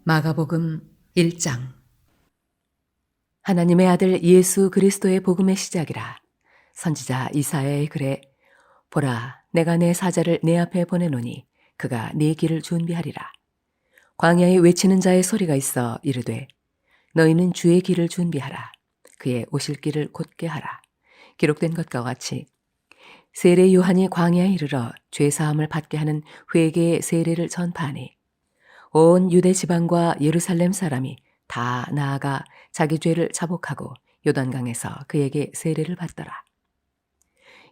마가복음 1장. 하나님의 아들 예수 그리스도의 복음의 시작이라. 선지자 이사야의 글에 보라, 내가 내 사자를 내 앞에 보내노니 그가 네 길을 준비하리라. 광야에 외치는 자의 소리가 있어 이르되 너희는 주의 길을 준비하라. 그의 오실 길을 곧게 하라. 기록된 것과 같이 세례 요한이 광야에 이르러 죄 사함을 받게 하는 회개의 세례를 전파하니 온 유대 지방과 예루살렘 사람이 다 나아가 자기 죄를 자복하고 요단강에서 그에게 세례를 받더라.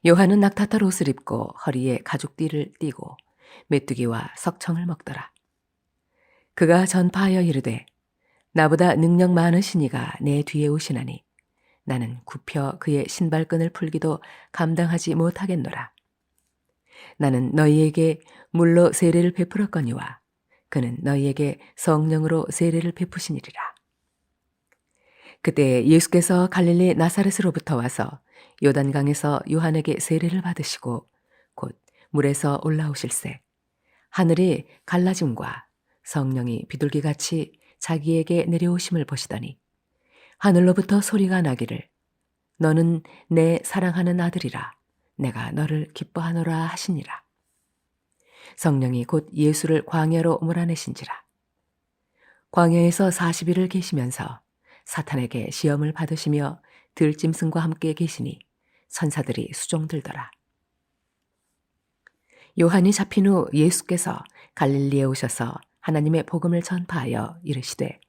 요한은 낙타털 옷을 입고 허리에 가죽띠를 띠고 메뚜기와 석청을 먹더라. 그가 전파하여 이르되 나보다 능력 많으신 이가 내 뒤에 오시나니 나는 굽혀 그의 신발끈을 풀기도 감당하지 못하겠노라. 나는 너희에게 물로 세례를 베풀었거니와 그는 너희에게 성령으로 세례를 베푸시니리라. 그때 예수께서 갈릴리 나사렛으로부터 와서 요단강에서 요한에게 세례를 받으시고 곧 물에서 올라오실새 하늘이 갈라짐과 성령이 비둘기같이 자기에게 내려오심을 보시더니 하늘로부터 소리가 나기를 너는 내 사랑하는 아들이라 내가 너를 기뻐하노라 하시니라. 성령이 곧 예수를 광야로 몰아내신지라. 광야에서 40일을 계시면서 사탄에게 시험을 받으시며 들짐승과 함께 계시니 천사들이 수종들더라. 요한이 잡힌 후 예수께서 갈릴리에 오셔서 하나님의 복음을 전파하여 이르시되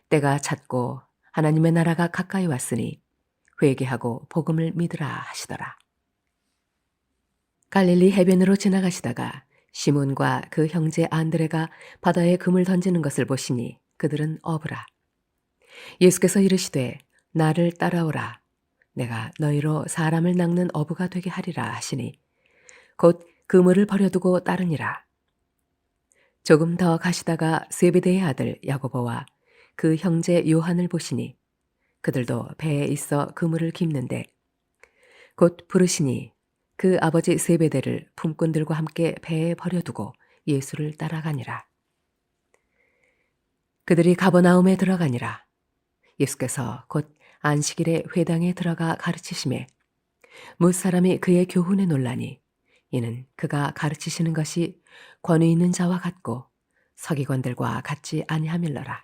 때가 찼고 하나님의 나라가 가까이 왔으니 회개하고 복음을 믿으라 하시더라. 갈릴리 해변으로 지나가시다가 시몬과 그 형제 안드레가 바다에 금을 던지는 것을 보시니 그들은 어부라. 예수께서 이르시되 나를 따라오라. 내가 너희로 사람을 낚는 어부가 되게 하리라 하시니 곧 그물을 버려두고 따르니라. 조금 더 가시다가 세베대의 아들 야고보와 그 형제 요한을 보시니 그들도 배에 있어 그물을 깁는데 곧 부르시니 그 아버지 세베대를 품꾼들과 함께 배에 버려두고 예수를 따라가니라. 그들이 가버나움에 들어가니라. 예수께서 곧 안식일에 회당에 들어가 가르치심에 뭇사람이 그의 교훈에 놀라니 이는 그가 가르치시는 것이 권위 있는 자와 같고 서기관들과 같지 아니함일러라.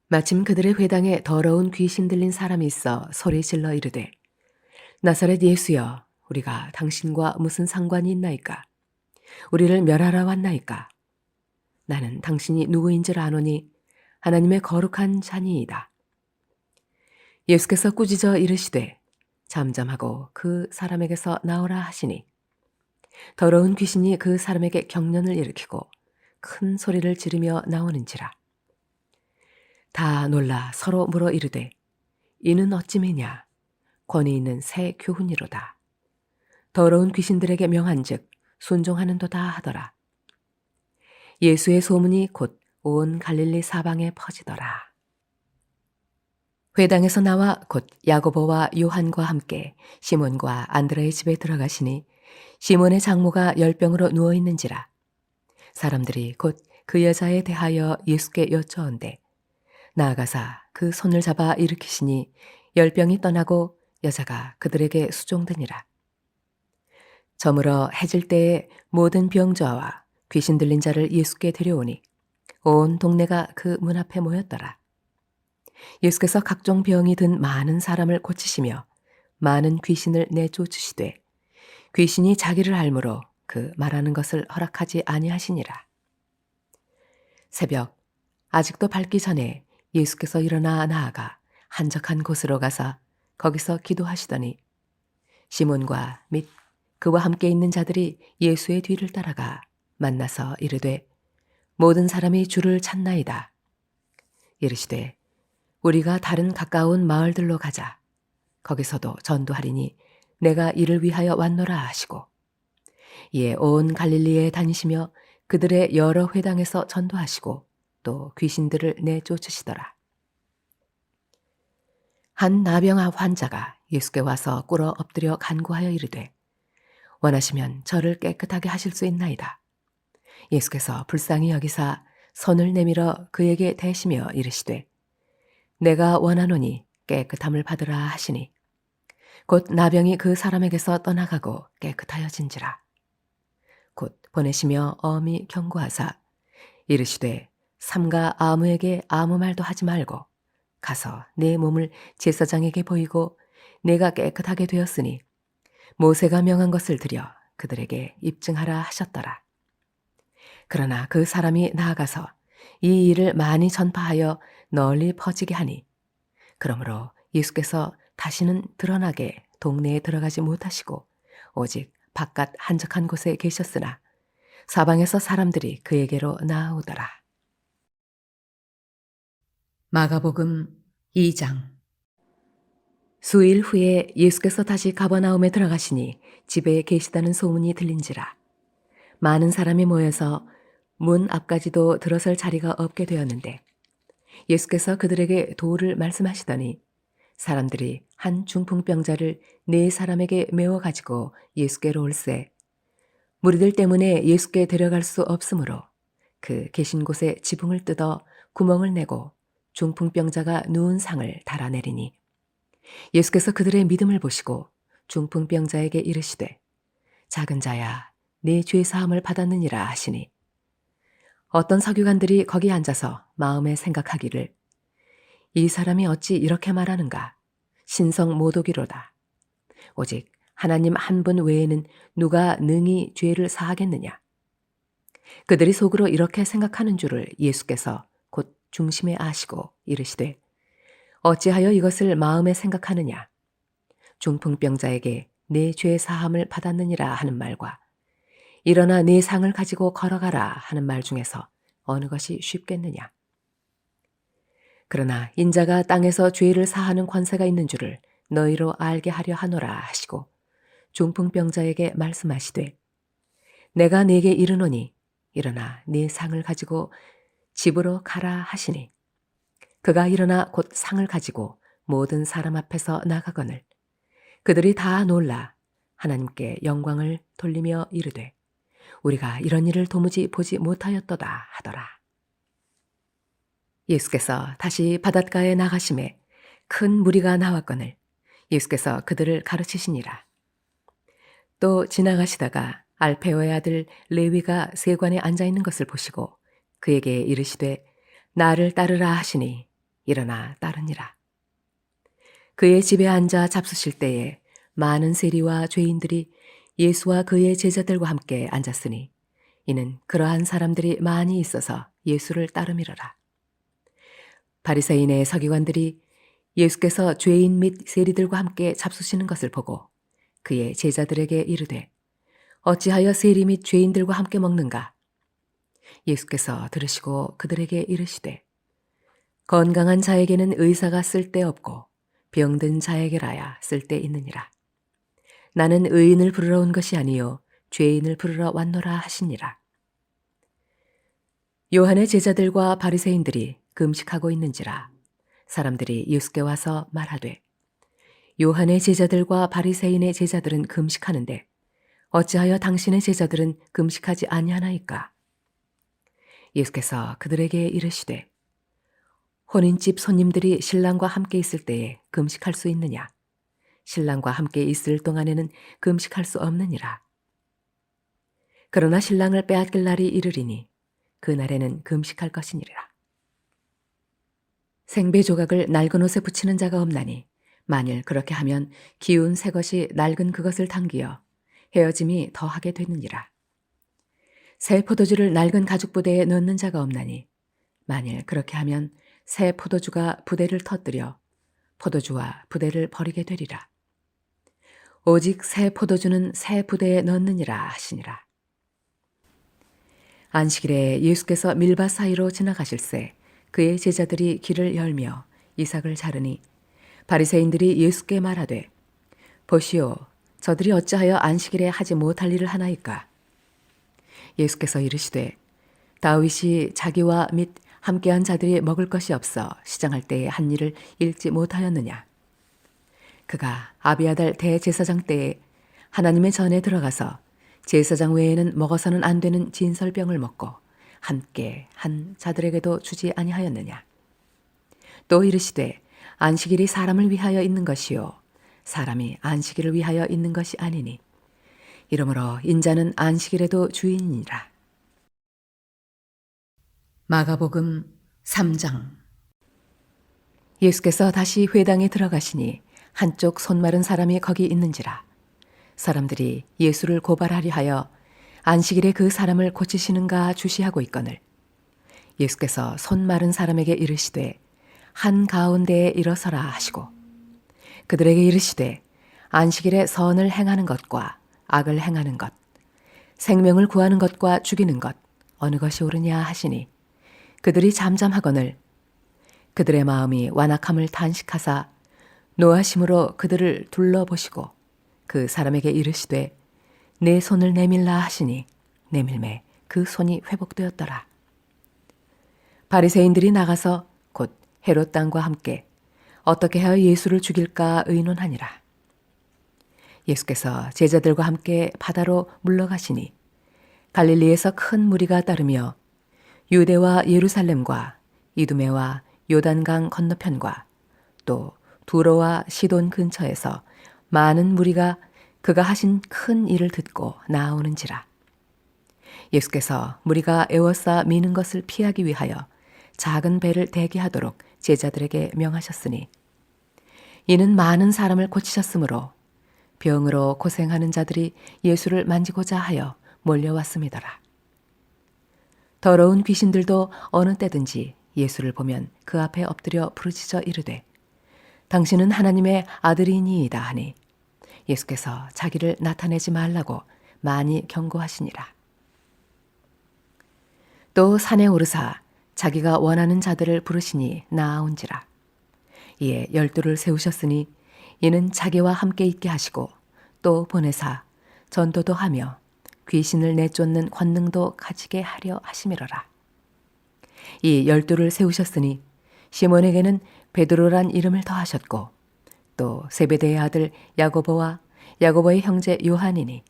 마침 그들의 회당에 더러운 귀신 들린 사람이 있어 소리질러 이르되 나사렛 예수여, 우리가 당신과 무슨 상관이 있나이까? 우리를 멸하러 왔나이까? 나는 당신이 누구인 줄 아노니 하나님의 거룩한 자니이다. 예수께서 꾸짖어 이르시되 잠잠하고 그 사람에게서 나오라 하시니 더러운 귀신이 그 사람에게 경련을 일으키고 큰 소리를 지르며 나오는지라. 다 놀라 서로 물어 이르되 이는 어찌매냐? 권위 있는 새 교훈이로다. 더러운 귀신들에게 명한즉 순종하는도다 하더라. 예수의 소문이 곧 온 갈릴리 사방에 퍼지더라. 회당에서 나와 곧 야고보와 요한과 함께 시몬과 안드레의 집에 들어가시니 시몬의 장모가 열병으로 누워 있는지라. 사람들이 곧 그 여자에 대하여 예수께 여쭈온대 나아가사 그 손을 잡아 일으키시니 열병이 떠나고 여자가 그들에게 수종드니라. 저물어 해질 때에 모든 병자와 귀신 들린 자를 예수께 데려오니 온 동네가 그 문 앞에 모였더라. 예수께서 각종 병이 든 많은 사람을 고치시며 많은 귀신을 내쫓으시되 귀신이 자기를 알므로 그 말하는 것을 허락하지 아니하시니라. 새벽 아직도 밝기 전에 예수께서 일어나 나아가 한적한 곳으로 가서 거기서 기도하시더니 시몬과 및 그와 함께 있는 자들이 예수의 뒤를 따라가 만나서 이르되 모든 사람이 주를 찾나이다. 이르시되 우리가 다른 가까운 마을들로 가자. 거기서도 전도하리니 내가 이를 위하여 왔노라 하시고 이에 온 갈릴리에 다니시며 그들의 여러 회당에서 전도하시고 또 귀신들을 내쫓으시더라. 한 나병 환자가 예수께 와서 꿇어 엎드려 간구하여 이르되 원하시면 저를 깨끗하게 하실 수 있나이다. 예수께서 불쌍히 여기사 손을 내밀어 그에게 대시며 이르시되 내가 원하노니 깨끗함을 받으라 하시니 곧 나병이 그 사람에게서 떠나가고 깨끗하여진지라. 곧 보내시며 엄히 경고하사 이르시되 삼가 아무에게 아무 말도 하지 말고 가서 내 몸을 제사장에게 보이고 내가 깨끗하게 되었으니 모세가 명한 것을 들여 그들에게 입증하라 하셨더라. 그러나 그 사람이 나아가서 이 일을 많이 전파하여 널리 퍼지게 하니 그러므로 예수께서 다시는 드러나게 동네에 들어가지 못하시고 오직 바깥 한적한 곳에 계셨으나 사방에서 사람들이 그에게로 나아오더라. 마가복음 2장. 수일 후에 예수께서 다시 가버나움에 들어가시니 집에 계시다는 소문이 들린지라. 많은 사람이 모여서 문 앞까지도 들어설 자리가 없게 되었는데 예수께서 그들에게 도를 말씀하시더니 사람들이 한 중풍병자를 4사람에게 메워 가지고 예수께로 올세 무리들 때문에 예수께 데려갈 수 없으므로 그 계신 곳에 지붕을 뜯어 구멍을 내고 중풍병자가 누운 상을 달아내리니 예수께서 그들의 믿음을 보시고 중풍병자에게 이르시되 작은 자야 네 죄 사함을 받았느니라 하시니 어떤 서기관들이 거기 앉아서 마음에 생각하기를 이 사람이 어찌 이렇게 말하는가 신성 모독이로다. 오직 하나님 한 분 외에는 누가 능히 죄를 사하겠느냐. 그들이 속으로 이렇게 생각하는 줄을 예수께서 곧 중심에 아시고 이르시되 어찌하여 이것을 마음에 생각하느냐. 중풍병자에게 내 죄 사함을 받았느니라 하는 말과 일어나 네 상을 가지고 걸어가라 하는 말 중에서 어느 것이 쉽겠느냐. 그러나 인자가 땅에서 죄를 사하는 권세가 있는 줄을 너희로 알게 하려 하노라 하시고 중풍병자에게 말씀하시되 내가 네게 이르노니 일어나 네 상을 가지고 집으로 가라 하시니 그가 일어나 곧 상을 가지고 모든 사람 앞에서 나가거늘 그들이 다 놀라 하나님께 영광을 돌리며 이르되 우리가 이런 일을 도무지 보지 못하였도다 하더라. 예수께서 다시 바닷가에 나가심에 큰 무리가 나왔거늘 예수께서 그들을 가르치시니라. 또 지나가시다가 알페오의 아들 레위가 세관에 앉아 있는 것을 보시고 그에게 이르시되 나를 따르라 하시니 일어나 따르니라. 그의 집에 앉아 잡수실 때에 많은 세리와 죄인들이 예수와 그의 제자들과 함께 앉았으니 이는 그러한 사람들이 많이 있어서 예수를 따름이러라. 바리새인의 서기관들이 예수께서 죄인 및 세리들과 함께 잡수시는 것을 보고 그의 제자들에게 이르되 어찌하여 세리 및 죄인들과 함께 먹는가? 예수께서 들으시고 그들에게 이르시되 건강한 자에게는 의사가 쓸데없고 병든 자에게라야 쓸데있느니라. 나는 의인을 부르러 온 것이 아니요 죄인을 부르러 왔노라 하시니라. 요한의 제자들과 바리새인들이 금식하고 있는지라 사람들이 예수께 와서 말하되 요한의 제자들과 바리새인의 제자들은 금식하는데 어찌하여 당신의 제자들은 금식하지 아니하나이까? 예수께서 그들에게 이르시되 혼인집 손님들이 신랑과 함께 있을 때에 금식할 수 있느냐? 신랑과 함께 있을 동안에는 금식할 수 없느니라. 그러나 신랑을 빼앗길 날이 이르리니 그날에는 금식할 것이니라. 생배 조각을 낡은 옷에 붙이는 자가 없나니 만일 그렇게 하면 기운 새 것이 낡은 그것을 당기어 헤어짐이 더하게 되느니라. 새 포도주를 낡은 가죽 부대에 넣는 자가 없나니 만일 그렇게 하면 새 포도주가 부대를 터뜨려 포도주와 부대를 버리게 되리라. 오직 새 포도주는 새 부대에 넣느니라 하시니라. 안식일에 예수께서 밀밭 사이로 지나가실새 그의 제자들이 길을 열며 이삭을 자르니 바리새인들이 예수께 말하되 보시오, 저들이 어찌하여 안식일에 하지 못할 일을 하나이까? 예수께서 이르시되 다윗이 자기와 및 함께한 자들이 먹을 것이 없어 시장할 때에 한 일을 읽지 못하였느냐? 그가 아비아달 대제사장 때에 하나님의 전에 들어가서 제사장 외에는 먹어서는 안 되는 진설병을 먹고 함께 한 자들에게도 주지 아니하였느냐? 또 이르시되 안식일이 사람을 위하여 있는 것이요 사람이 안식일을 위하여 있는 것이 아니니 이러므로 인자는 안식일에도 주인이니라. 마가복음 3장. 예수께서 다시 회당에 들어가시니 한쪽 손 마른 사람이 거기 있는지라. 사람들이 예수를 고발하려 하여 안식일에 그 사람을 고치시는가 주시하고 있거늘 예수께서 손 마른 사람에게 이르시되 한 가운데에 일어서라 하시고 그들에게 이르시되 안식일에 선을 행하는 것과 악을 행하는 것, 생명을 구하는 것과 죽이는 것 어느 것이 옳으냐 하시니 그들이 잠잠하거늘 그들의 마음이 완악함을 탄식하사 노하심으로 그들을 둘러보시고 그 사람에게 이르시되 내 손을 내밀라 하시니 내밀매 그 손이 회복되었더라. 바리새인들이 나가서 곧 헤롯 당과 함께 어떻게 하여 예수를 죽일까 의논하니라. 예수께서 제자들과 함께 바다로 물러가시니 갈릴리에서 큰 무리가 따르며 유대와 예루살렘과 이두메와 요단강 건너편과 또 두로와 시돈 근처에서 많은 무리가 그가 하신 큰 일을 듣고 나오는지라. 예수께서 무리가 에워싸 미는 것을 피하기 위하여 작은 배를 대기하도록 제자들에게 명하셨으니 이는 많은 사람을 고치셨으므로 병으로 고생하는 자들이 예수를 만지고자 하여 몰려왔음이더라. 더러운 귀신들도 어느 때든지 예수를 보면 그 앞에 엎드려 부르짖어 이르되 당신은 하나님의 아들이니이다 하니 예수께서 자기를 나타내지 말라고 많이 경고하시니라. 또 산에 오르사 자기가 원하는 자들을 부르시니 나아온지라. 이에 12를 세우셨으니 이는 자기와 함께 있게 하시고 또 보내사 전도도 하며 귀신을 내쫓는 권능도 가지게 하려 하심이로라. 이 12를 세우셨으니 시몬에게는 베드로란 이름을 더하셨고 또 세베대의 아들 야고보와 야고보의 형제 요한이니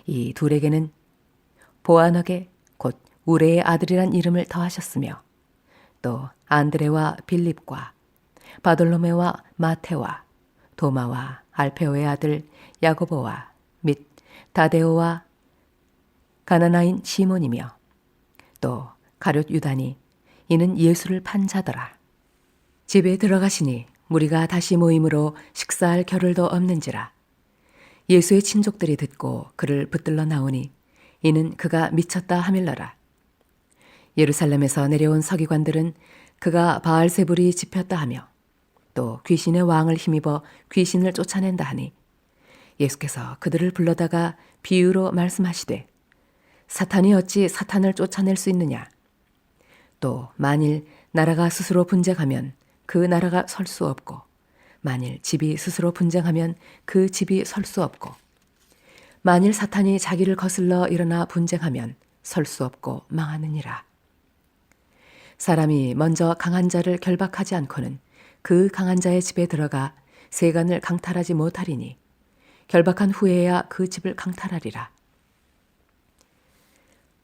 이 둘에게는 보아너게 곧 우레의 아들이란 이름을 더하셨으며 또 안드레와 빌립과 바돌로메와 마테와 도마와 알페오의 아들 야고보와 및 다데오와 가나나인 시몬이며 또 가룟 유다니 이는 예수를 판 자더라. 집에 들어가시니 무리가 다시 모임으로 식사할 겨를도 없는지라. 예수의 친족들이 듣고 그를 붙들러 나오니 이는 그가 미쳤다 하밀러라. 예루살렘에서 내려온 서기관들은 그가 바알세불이 집혔다 하며 또 귀신의 왕을 힘입어 귀신을 쫓아낸다 하니 예수께서 그들을 불러다가 비유로 말씀하시되 사탄이 어찌 사탄을 쫓아낼 수 있느냐. 또 만일 나라가 스스로 분쟁하면 그 나라가 설 수 없고 만일 집이 스스로 분쟁하면 그 집이 설 수 없고 만일 사탄이 자기를 거슬러 일어나 분쟁하면 설 수 없고 망하느니라. 사람이 먼저 강한 자를 결박하지 않고는 그 강한 자의 집에 들어가 세간을 강탈하지 못하리니 결박한 후에야 그 집을 강탈하리라.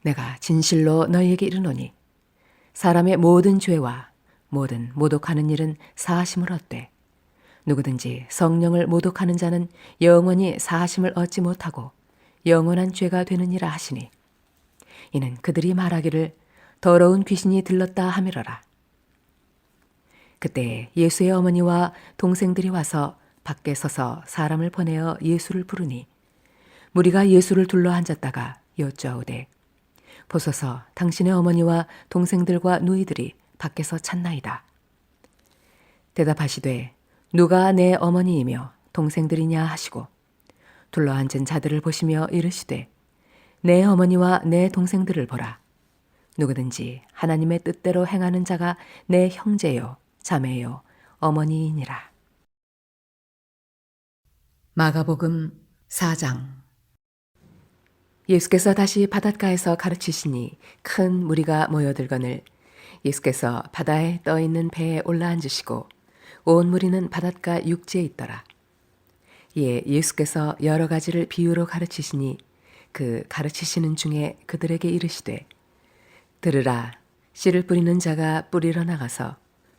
내가 진실로 너희에게 이르노니 사람의 모든 죄와 모든 모독하는 일은 사하심을 얻되 누구든지 성령을 모독하는 자는 영원히 사하심을 얻지 못하고 영원한 죄가 되느니라 하시니 이는 그들이 말하기를 더러운 귀신이 들렀다 하미러라. 그때 예수의 어머니와 동생들이 와서 밖에 서서 사람을 보내어 예수를 부르니 무리가 예수를 둘러 앉았다가 여쭈어오되 보소서 당신의 어머니와 동생들과 누이들이 밖에서 찾나이다. 대답하시되 누가 내 어머니이며 동생들이냐 하시고 둘러앉은 자들을 보시며 이르시되 내 어머니와 내 동생들을 보라. 누구든지 하나님의 뜻대로 행하는 자가 내 형제요 자매요 어머니이니라. 마가복음 4장. 예수께서 다시 바닷가에서 가르치시니 큰 무리가 모여들거늘 예수께서 바다에 떠 있는 배에 올라앉으시고 온 무리는 바닷가 육지에 있더라. 이에 예수께서 여러 가지를 비유로 가르치시니 그 가르치시는 중에 그들에게 이르시되 들으라. 씨를 뿌리는 자가 뿌리러 나가서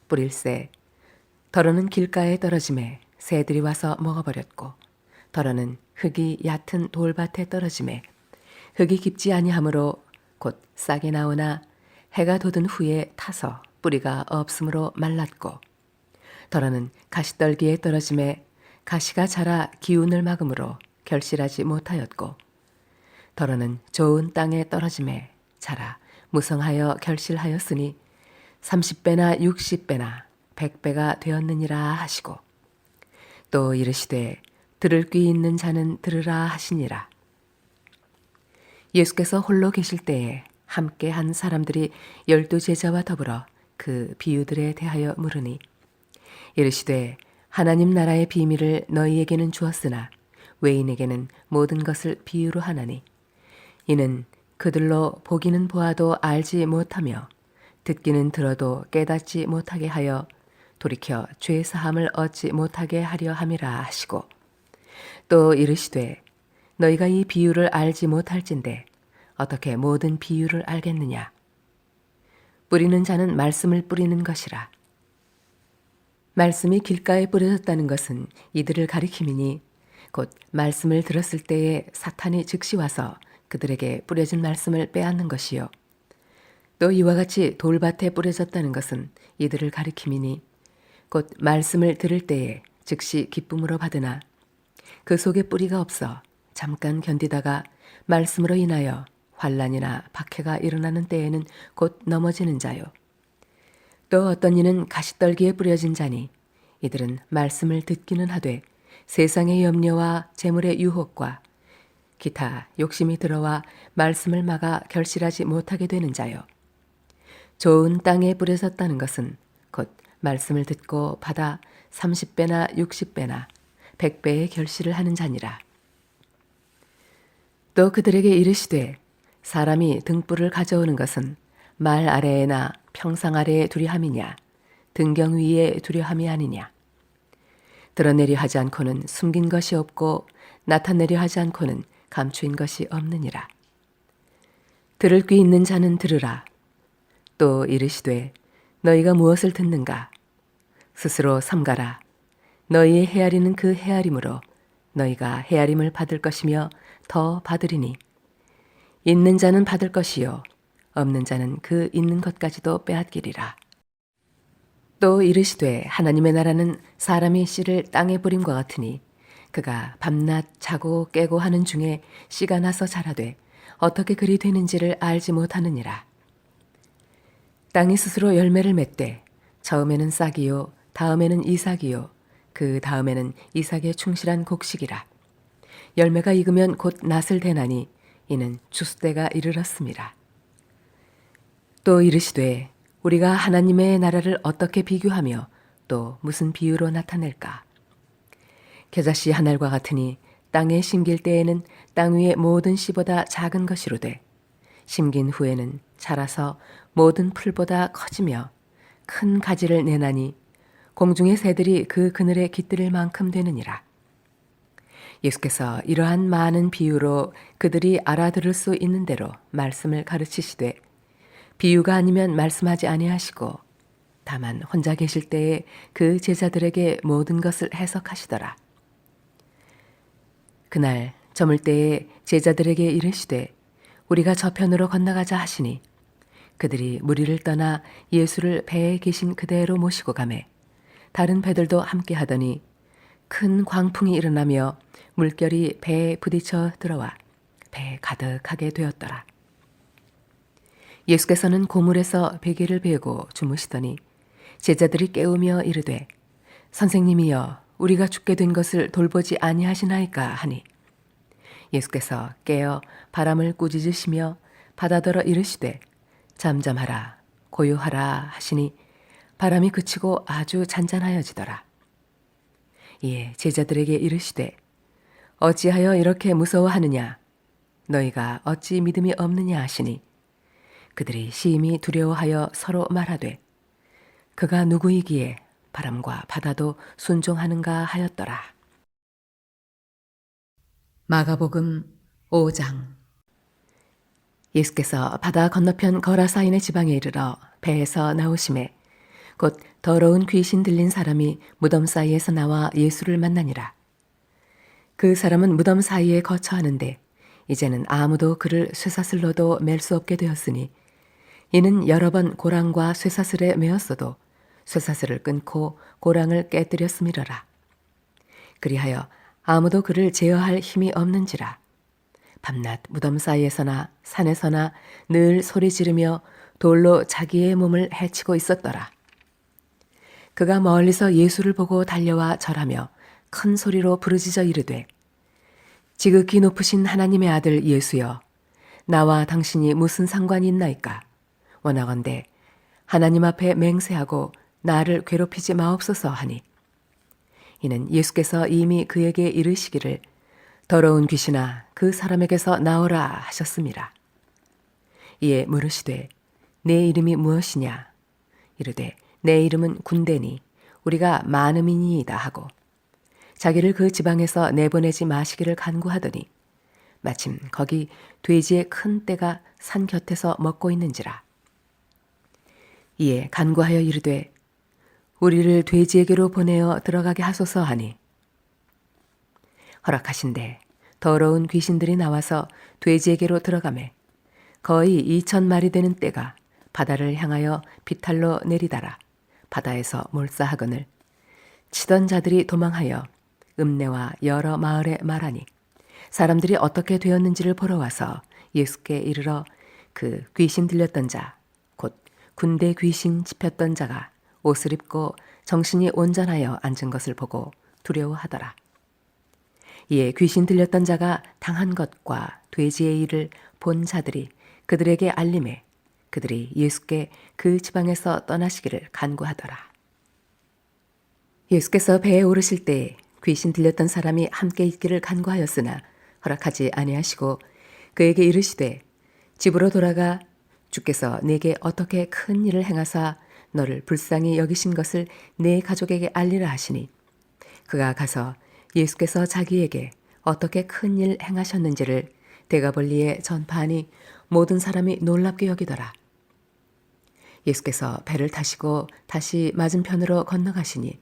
뿌릴새 더러는 길가에 떨어짐에 새들이 와서 먹어버렸고 더러는 흙이 얕은 돌밭에 떨어짐에 흙이 깊지 아니하므로 곧 싹이 나오나 해가 돋은 후에 타서 뿌리가 없으므로 말랐고 더러는 가시떨기에 떨어짐에 가시가 자라 기운을 막음으로 결실하지 못하였고 더러는 좋은 땅에 떨어짐에 자라 무성하여 결실하였으니 30배나 60배나 100배가 되었느니라 하시고 또 이르시되 들을 귀 있는 자는 들으라 하시니라. 예수께서 홀로 계실 때에 함께 한 사람들이 12 제자와 더불어 그 비유들에 대하여 물으니 이르시되 하나님 나라의 비밀을 너희에게는 주었으나 외인에게는 모든 것을 비유로 하나니 이는 그들로 보기는 보아도 알지 못하며 듣기는 들어도 깨닫지 못하게 하여 돌이켜 죄 사함을 얻지 못하게 하려 함이라 하시고 또 이르시되 너희가 이 비유를 알지 못할진대 어떻게 모든 비유를 알겠느냐. 뿌리는 자는 말씀을 뿌리는 것이라. 말씀이 길가에 뿌려졌다는 것은 이들을 가리킴이니 곧 말씀을 들었을 때에 사탄이 즉시 와서 그들에게 뿌려진 말씀을 빼앗는 것이요. 또 이와 같이 돌밭에 뿌려졌다는 것은 이들을 가리킴이니 곧 말씀을 들을 때에 즉시 기쁨으로 받으나 그 속에 뿌리가 없어 잠깐 견디다가 말씀으로 인하여 환난이나 박해가 일어나는 때에는 곧 넘어지는 자요. 또 어떤 이는 가시떨기에 뿌려진 자니 이들은 말씀을 듣기는 하되 세상의 염려와 재물의 유혹과 기타 욕심이 들어와 말씀을 막아 결실하지 못하게 되는 자요. 좋은 땅에 뿌려졌다는 것은 곧 말씀을 듣고 받아 30배나 60배나 100배의 결실을 하는 자니라. 또 그들에게 이르시되 사람이 등불을 가져오는 것은 말 아래에나 평상 아래에 두려 함이냐 등경 위에 두려 함이 아니냐. 드러내려 하지 않고는 숨긴 것이 없고 나타내려 하지 않고는 감추인 것이 없느니라. 들을 귀 있는 자는 들으라. 또 이르시되 너희가 무엇을 듣는가? 스스로 삼가라. 너희의 헤아리는 그 헤아림으로 너희가 헤아림을 받을 것이며 더 받으리니 있는 자는 받을 것이요 없는 자는 그 있는 것까지도 빼앗기리라. 또 이르시되 하나님의 나라는 사람이 씨를 땅에 뿌림과 같으니 그가 밤낮 자고 깨고 하는 중에 씨가 나서 자라되 어떻게 그리 되는지를 알지 못하느니라. 땅이 스스로 열매를 맺되 처음에는 싹이요 다음에는 이삭이요 그 다음에는 이삭의 충실한 곡식이라. 열매가 익으면 곧 낫을 대나니 이는 추수때가 이르렀습니다. 또 이르시되 우리가 하나님의 나라를 어떻게 비교하며 또 무슨 비유로 나타낼까? 겨자씨 한 알과 같으니 땅에 심길 때에는 땅 위의 모든 씨보다 작은 것이로되 심긴 후에는 자라서 모든 풀보다 커지며 큰 가지를 내나니 공중의 새들이 그 그늘에 깃들일 만큼 되느니라. 예수께서 이러한 많은 비유로 그들이 알아들을 수 있는 대로 말씀을 가르치시되 비유가 아니면 말씀하지 아니하시고 다만 혼자 계실 때에 그 제자들에게 모든 것을 해석하시더라. 그날 저물 때에 제자들에게 이르시되 우리가 저편으로 건너가자 하시니 그들이 무리를 떠나 예수를 배에 계신 그대로 모시고 가매 다른 배들도 함께 하더니 큰 광풍이 일어나며 물결이 배에 부딪혀 들어와 배에 가득하게 되었더라. 예수께서는 고물에서 베개를 베고 주무시더니 제자들이 깨우며 이르되 선생님이여 우리가 죽게 된 것을 돌보지 아니하시나이까 하니 예수께서 깨어 바람을 꾸짖으시며 바다더러 이르시되 잠잠하라 고요하라 하시니 바람이 그치고 아주 잔잔하여지더라. 이에 제자들에게 이르시되 어찌하여 이렇게 무서워하느냐 너희가 어찌 믿음이 없느냐 하시니 그들이 심히 두려워하여 서로 말하되 그가 누구이기에 바람과 바다도 순종하는가 하였더라. 마가복음 5장. 예수께서 바다 건너편 거라사인의 지방에 이르러 배에서 나오심에 곧 더러운 귀신 들린 사람이 무덤 사이에서 나와 예수를 만나니라. 그 사람은 무덤 사이에 거처하는데 이제는 아무도 그를 쇠사슬로도 맬 수 없게 되었으니 이는 여러 번 고랑과 쇠사슬에 매었어도 쇠사슬을 끊고 고랑을 깨뜨렸음이러라. 그리하여 아무도 그를 제어할 힘이 없는지라. 밤낮 무덤 사이에서나 산에서나 늘 소리 지르며 돌로 자기의 몸을 해치고 있었더라. 그가 멀리서 예수를 보고 달려와 절하며 큰 소리로 부르짖어 이르되 지극히 높으신 하나님의 아들 예수여 나와 당신이 무슨 상관이 있나이까. 원하건대 하나님 앞에 맹세하고 나를 괴롭히지 마옵소서 하니 이는 예수께서 이미 그에게 이르시기를 더러운 귀신아 그 사람에게서 나오라 하셨음이라. 이에 물으시되 내 이름이 무엇이냐. 이르되 내 이름은 군대니 우리가 많음이니이다 하고 자기를 그 지방에서 내보내지 마시기를 간구하더니 마침 거기 돼지의 큰 떼가 산 곁에서 먹고 있는지라. 이에 간구하여 이르되 우리를 돼지에게로 보내어 들어가게 하소서 하니 허락하신대 더러운 귀신들이 나와서 돼지에게로 들어가매 거의 2,000마리 되는 떼가 바다를 향하여 비탈로 내리다라 바다에서 몰사하거늘 치던 자들이 도망하여 읍내와 여러 마을에 말하니 사람들이 어떻게 되었는지를 보러 와서 예수께 이르러 그 귀신 들렸던 자 곧 군대 귀신 집혔던 자가 옷을 입고 정신이 온전하여 앉은 것을 보고 두려워하더라. 이에 귀신 들렸던 자가 당한 것과 돼지의 일을 본 자들이 그들에게 알림해 그들이 예수께 그 지방에서 떠나시기를 간구하더라. 예수께서 배에 오르실 때 귀신 들렸던 사람이 함께 있기를 간구하였으나 허락하지 아니하시고 그에게 이르시되 집으로 돌아가 주께서 네게 어떻게 큰 일을 행하사 너를 불쌍히 여기신 것을 네 가족에게 알리라 하시니 그가 가서 예수께서 자기에게 어떻게 큰 일 행하셨는지를 대가볼리에 전파하니 모든 사람이 놀랍게 여기더라. 예수께서 배를 타시고 다시 맞은편으로 건너가시니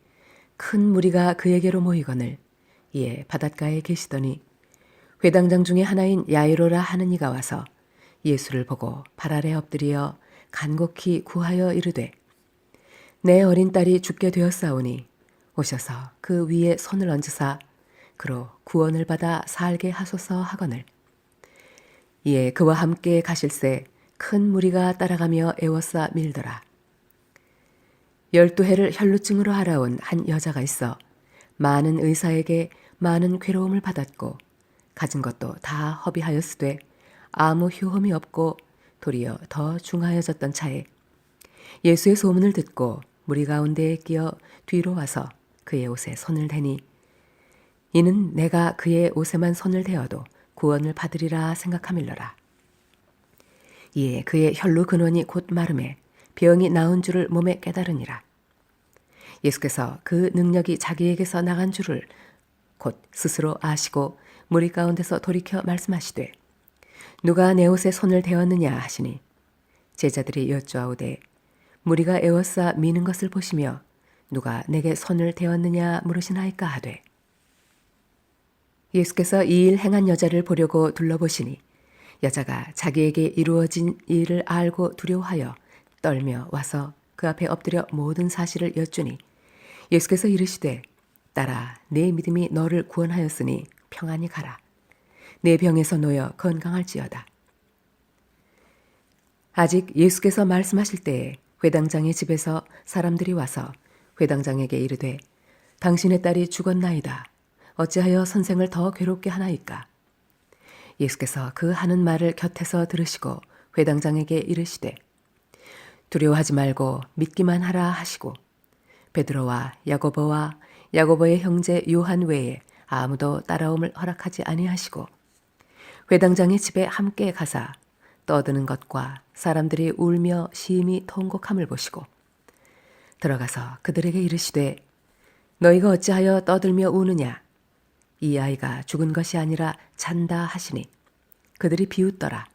큰 무리가 그에게로 모이거늘 이에 바닷가에 계시더니 회당장 중에 하나인 야이로라 하는 이가 와서 예수를 보고 발 아래 엎드려 간곡히 구하여 이르되 내 어린 딸이 죽게 되었사오니 오셔서 그 위에 손을 얹으사 그로 구원을 받아 살게 하소서 하거늘 이에 그와 함께 가실새 큰 무리가 따라가며 애워싸 밀더라. 12해를 혈루증으로 알아온 한 여자가 있어 많은 의사에게 많은 괴로움을 받았고 가진 것도 다 허비하였으되 아무 효험이 없고 도리어 더 중하여졌던 차에 예수의 소문을 듣고 무리 가운데에 끼어 뒤로 와서 그의 옷에 손을 대니 이는 내가 그의 옷에만 손을 대어도 구원을 받으리라 생각하밀러라. 이에 그의 혈루 근원이 곧 마름에 병이 나은 줄을 몸에 깨달으니라. 예수께서 그 능력이 자기에게서 나간 줄을 곧 스스로 아시고 무리 가운데서 돌이켜 말씀하시되 누가 내 옷에 손을 대었느냐 하시니 제자들이 여쭈아오되 무리가 애워싸 미는 것을 보시며 누가 내게 손을 대었느냐 물으시나이까 하되 예수께서 이 일 행한 여자를 보려고 둘러보시니 여자가 자기에게 이루어진 일을 알고 두려워하여 떨며 와서 그 앞에 엎드려 모든 사실을 여쭈니 예수께서 이르시되 딸아 내 믿음이 너를 구원하였으니 평안히 가라. 내 병에서 놓여 건강할지어다. 아직 예수께서 말씀하실 때에 회당장의 집에서 사람들이 와서 회당장에게 이르되 당신의 딸이 죽었나이다. 어찌하여 선생을 더 괴롭게 하나이까? 예수께서 그 하는 말을 곁에서 들으시고 회당장에게 이르시되 두려워하지 말고 믿기만 하라 하시고 베드로와 야고보와 야고보의 형제 요한 외에 아무도 따라옴을 허락하지 아니하시고 회당장의 집에 함께 가사 떠드는 것과 사람들이 울며 심히 통곡함을 보시고 들어가서 그들에게 이르시되 너희가 어찌하여 떠들며 우느냐? 이 아이가 죽은 것이 아니라 잔다 하시니 그들이 비웃더라.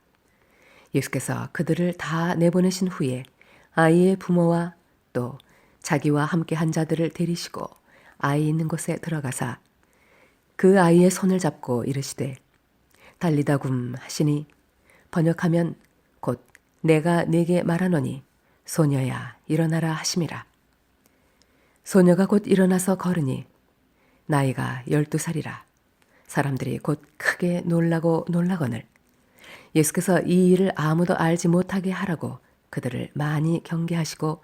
예수께서 그들을 다 내보내신 후에 아이의 부모와 또 자기와 함께 한 자들을 데리시고 아이 있는 곳에 들어가사 그 아이의 손을 잡고 이르시되 달리다굼 하시니 번역하면 곧 내가 네게 말하노니 소녀야 일어나라 하심이라. 소녀가 곧 일어나서 걸으니 나이가 12살이라. 사람들이 곧 크게 놀라고 놀라거늘 예수께서 이 일을 아무도 알지 못하게 하라고 그들을 많이 경계하시고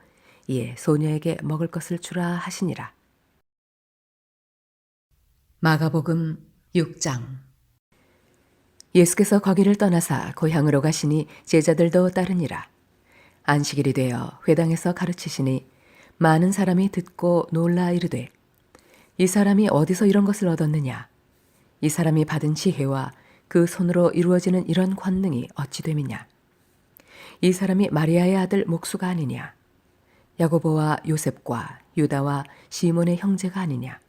이에 소녀에게 먹을 것을 주라 하시니라. 마가복음 6장. 예수께서 거기를 떠나사 고향으로 가시니 제자들도 따르니라. 안식일이 되어 회당에서 가르치시니 많은 사람이 듣고 놀라 이르되 이 사람이 어디서 이런 것을 얻었느냐? 이 사람이 받은 지혜와 그 손으로 이루어지는 이런 권능이 어찌 됨이냐? 이 사람이 마리아의 아들 목수가 아니냐? 야고보와 요셉과 유다와 시몬의 형제가 아니냐?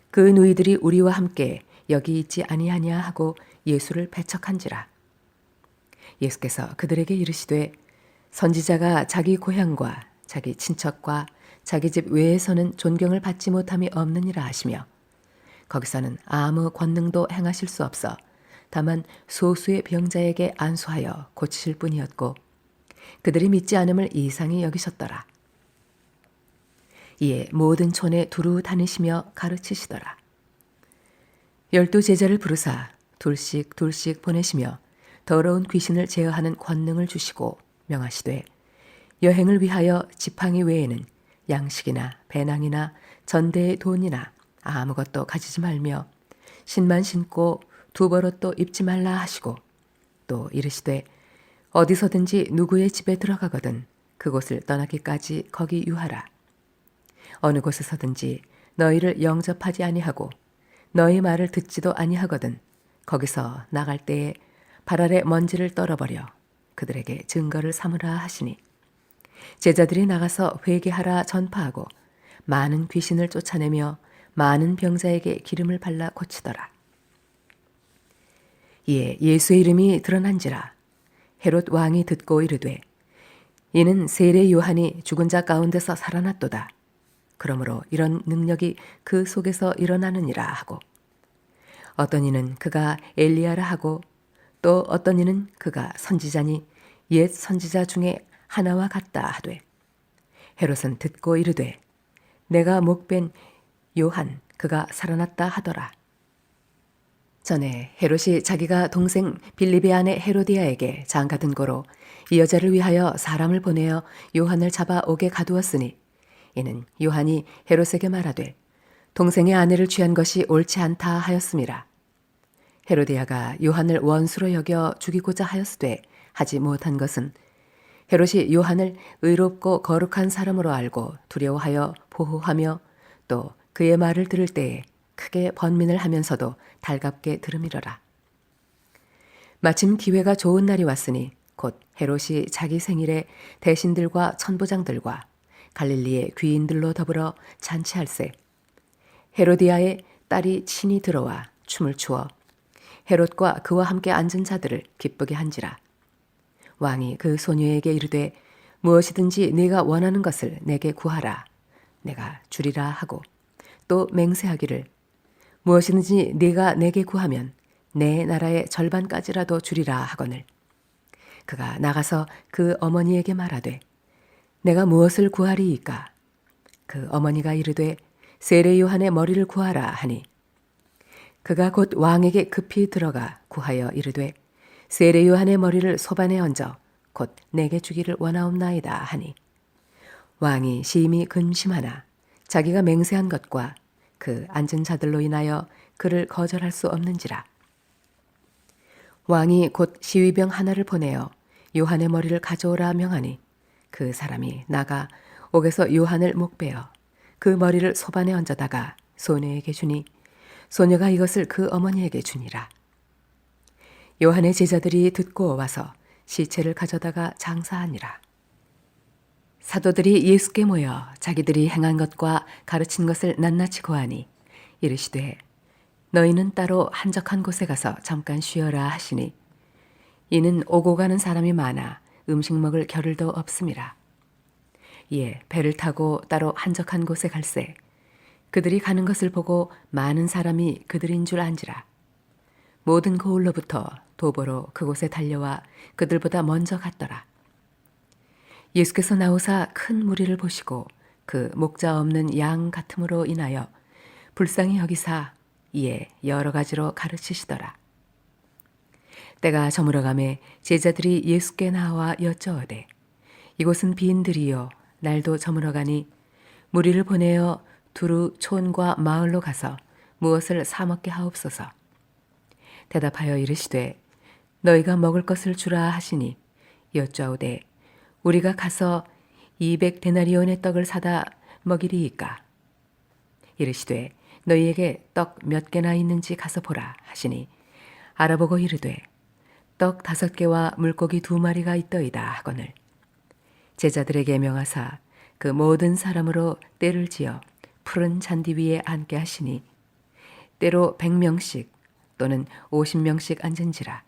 그 누이들이 우리와 함께 여기 있지 아니하냐 하고 예수를 배척한지라. 예수께서 그들에게 이르시되 선지자가 자기 고향과 자기 친척과 자기 집 외에서는 존경을 받지 못함이 없느니라 하시며 거기서는 아무 권능도 행하실 수 없어 다만 소수의 병자에게 안수하여 고치실 뿐이었고 그들이 믿지 않음을 이상히 여기셨더라. 이에 모든 촌에 두루 다니시며 가르치시더라. 12 제자를 부르사 둘씩 둘씩 보내시며 더러운 귀신을 제어하는 권능을 주시고 명하시되 여행을 위하여 지팡이 외에는 양식이나 배낭이나 전대의 돈이나 아무것도 가지지 말며 신만 신고 두 버릇도 입지 말라 하시고 또 이르시되 어디서든지 누구의 집에 들어가거든 그곳을 떠나기까지 거기 유하라. 어느 곳에서든지 너희를 영접하지 아니하고 너희 말을 듣지도 아니하거든 거기서 나갈 때에 발 아래 먼지를 떨어버려 그들에게 증거를 삼으라 하시니 제자들이 나가서 회개하라 전파하고 많은 귀신을 쫓아내며 많은 병자에게 기름을 발라 고치더라. 이에 예수의 이름이 드러난지라. 헤롯 왕이 듣고 이르되 이는 세례 요한이 죽은 자 가운데서 살아났도다. 그러므로 이런 능력이 그 속에서 일어나느니라 하고 어떤 이는 그가 엘리야라 하고 또 어떤 이는 그가 선지자니 옛 선지자 중에 하나와 같다 하되 헤롯은 듣고 이르되 내가 목벤 요한 그가 살아났다 하더라. 전에 헤롯이 자기가 동생 빌립의 아내 헤로디아에게 장가든 고로 이 여자를 위하여 사람을 보내어 요한을 잡아 옥에 가두었으니 이는 요한이 헤롯에게 말하되 동생의 아내를 취한 것이 옳지 않다 하였음이라. 헤로디아가 요한을 원수로 여겨 죽이고자 하였으되 하지 못한 것은 헤롯이 요한을 의롭고 거룩한 사람으로 알고 두려워하여 보호하며 또 그의 말을 들을 때에 크게 번민을 하면서도 달갑게 들음이러라. 마침 기회가 좋은 날이 왔으니 곧 헤롯이 자기 생일에 대신들과 천부장들과 갈릴리의 귀인들로 더불어 잔치할세 헤로디아의 딸이 친히 들어와 춤을 추어 헤롯과 그와 함께 앉은 자들을 기쁘게 한지라. 왕이 그 소녀에게 이르되 무엇이든지 네가 원하는 것을 내게 구하라. 내가 주리라 하고 또 맹세하기를 무엇이든지 네가 내게 구하면 내 나라의 절반까지라도 주리라 하거늘. 그가 나가서 그 어머니에게 말하되 내가 무엇을 구하리이까? 그 어머니가 이르되 세례 요한의 머리를 구하라 하니 그가 곧 왕에게 급히 들어가 구하여 이르되 세례 요한의 머리를 소반에 얹어 곧 내게 주기를 원하옵나이다 하니 왕이 심히 근심하나 자기가 맹세한 것과 그 앉은 자들로 인하여 그를 거절할 수 없는지라. 왕이 곧 시위병 하나를 보내어 요한의 머리를 가져오라 명하니 그 사람이 나가 옥에서 요한을 목베어 그 머리를 소반에 얹어다가 소녀에게 주니 소녀가 이것을 그 어머니에게 주니라. 요한의 제자들이 듣고 와서 시체를 가져다가 장사하니라. 사도들이 예수께 모여 자기들이 행한 것과 가르친 것을 낱낱이 고하니 이르시되 너희는 따로 한적한 곳에 가서 잠깐 쉬어라 하시니 이는 오고 가는 사람이 많아 음식 먹을 겨를도 없음이라. 이에 배를 타고 따로 한적한 곳에 갈새 그들이 가는 것을 보고 많은 사람이 그들인 줄 안지라. 모든 고을로부터 도보로 그곳에 달려와 그들보다 먼저 갔더라. 예수께서 나오사 큰 무리를 보시고 그 목자 없는 양 같음으로 인하여 불쌍히 여기사 이에 여러 가지로 가르치시더라. 때가 저물어가매 제자들이 예수께 나와 여쭤오되 이곳은 빈들이요 날도 저물어가니 무리를 보내어 두루 촌과 마을로 가서 무엇을 사 먹게 하옵소서. 대답하여 이르시되 너희가 먹을 것을 주라 하시니 여짜오되 우리가 가서 200데나리온의 떡을 사다 먹이리이까. 이르시되 너희에게 떡 몇 개나 있는지 가서 보라 하시니 알아보고 이르되 떡 5개와 물고기 2마리가 있더이다 하거늘 제자들에게 명하사 그 모든 사람으로 떼를 지어 푸른 잔디 위에 앉게 하시니 때로 100명씩 또는 50명씩 앉은지라.